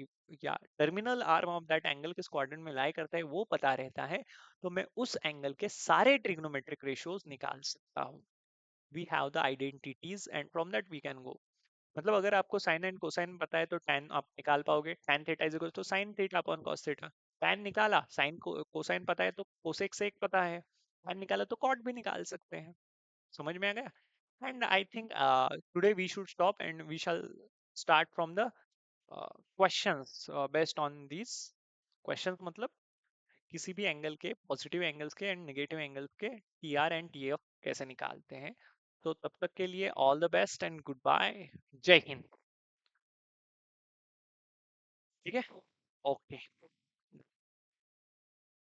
या terminal arm of that angle किस क्वाड्रेंट में लाई करता है वो पता रहता है, तो मैं उस एंगल के सारे ट्रिग्नोमेट्रिक रेशियोज निकाल सकता हूँ. We have the identities and from that we can go. मतलब अगर आपको साइन एंड कोसाइन पता है तो tan आप निकाल पाओगे. tan theta is equal to sine theta upon cos theta. tan निकाला, साइन को कोसाइन पता है तो कोसेक सेक पता है, tan निकाला तो कॉट भी निकाल सकते हैं. समझ में आ गया? And I think today we should stop and we shall start from the questions based on these questions. मतलब किसी भी एंगल के, पॉजिटिव एंगल्स के एंड नेगेटिव एंगल्स के T R and T F कैसे निकालते हैं. तो तब तक के लिए all the best and goodbye. जय हिंद. ठीक है. ओके.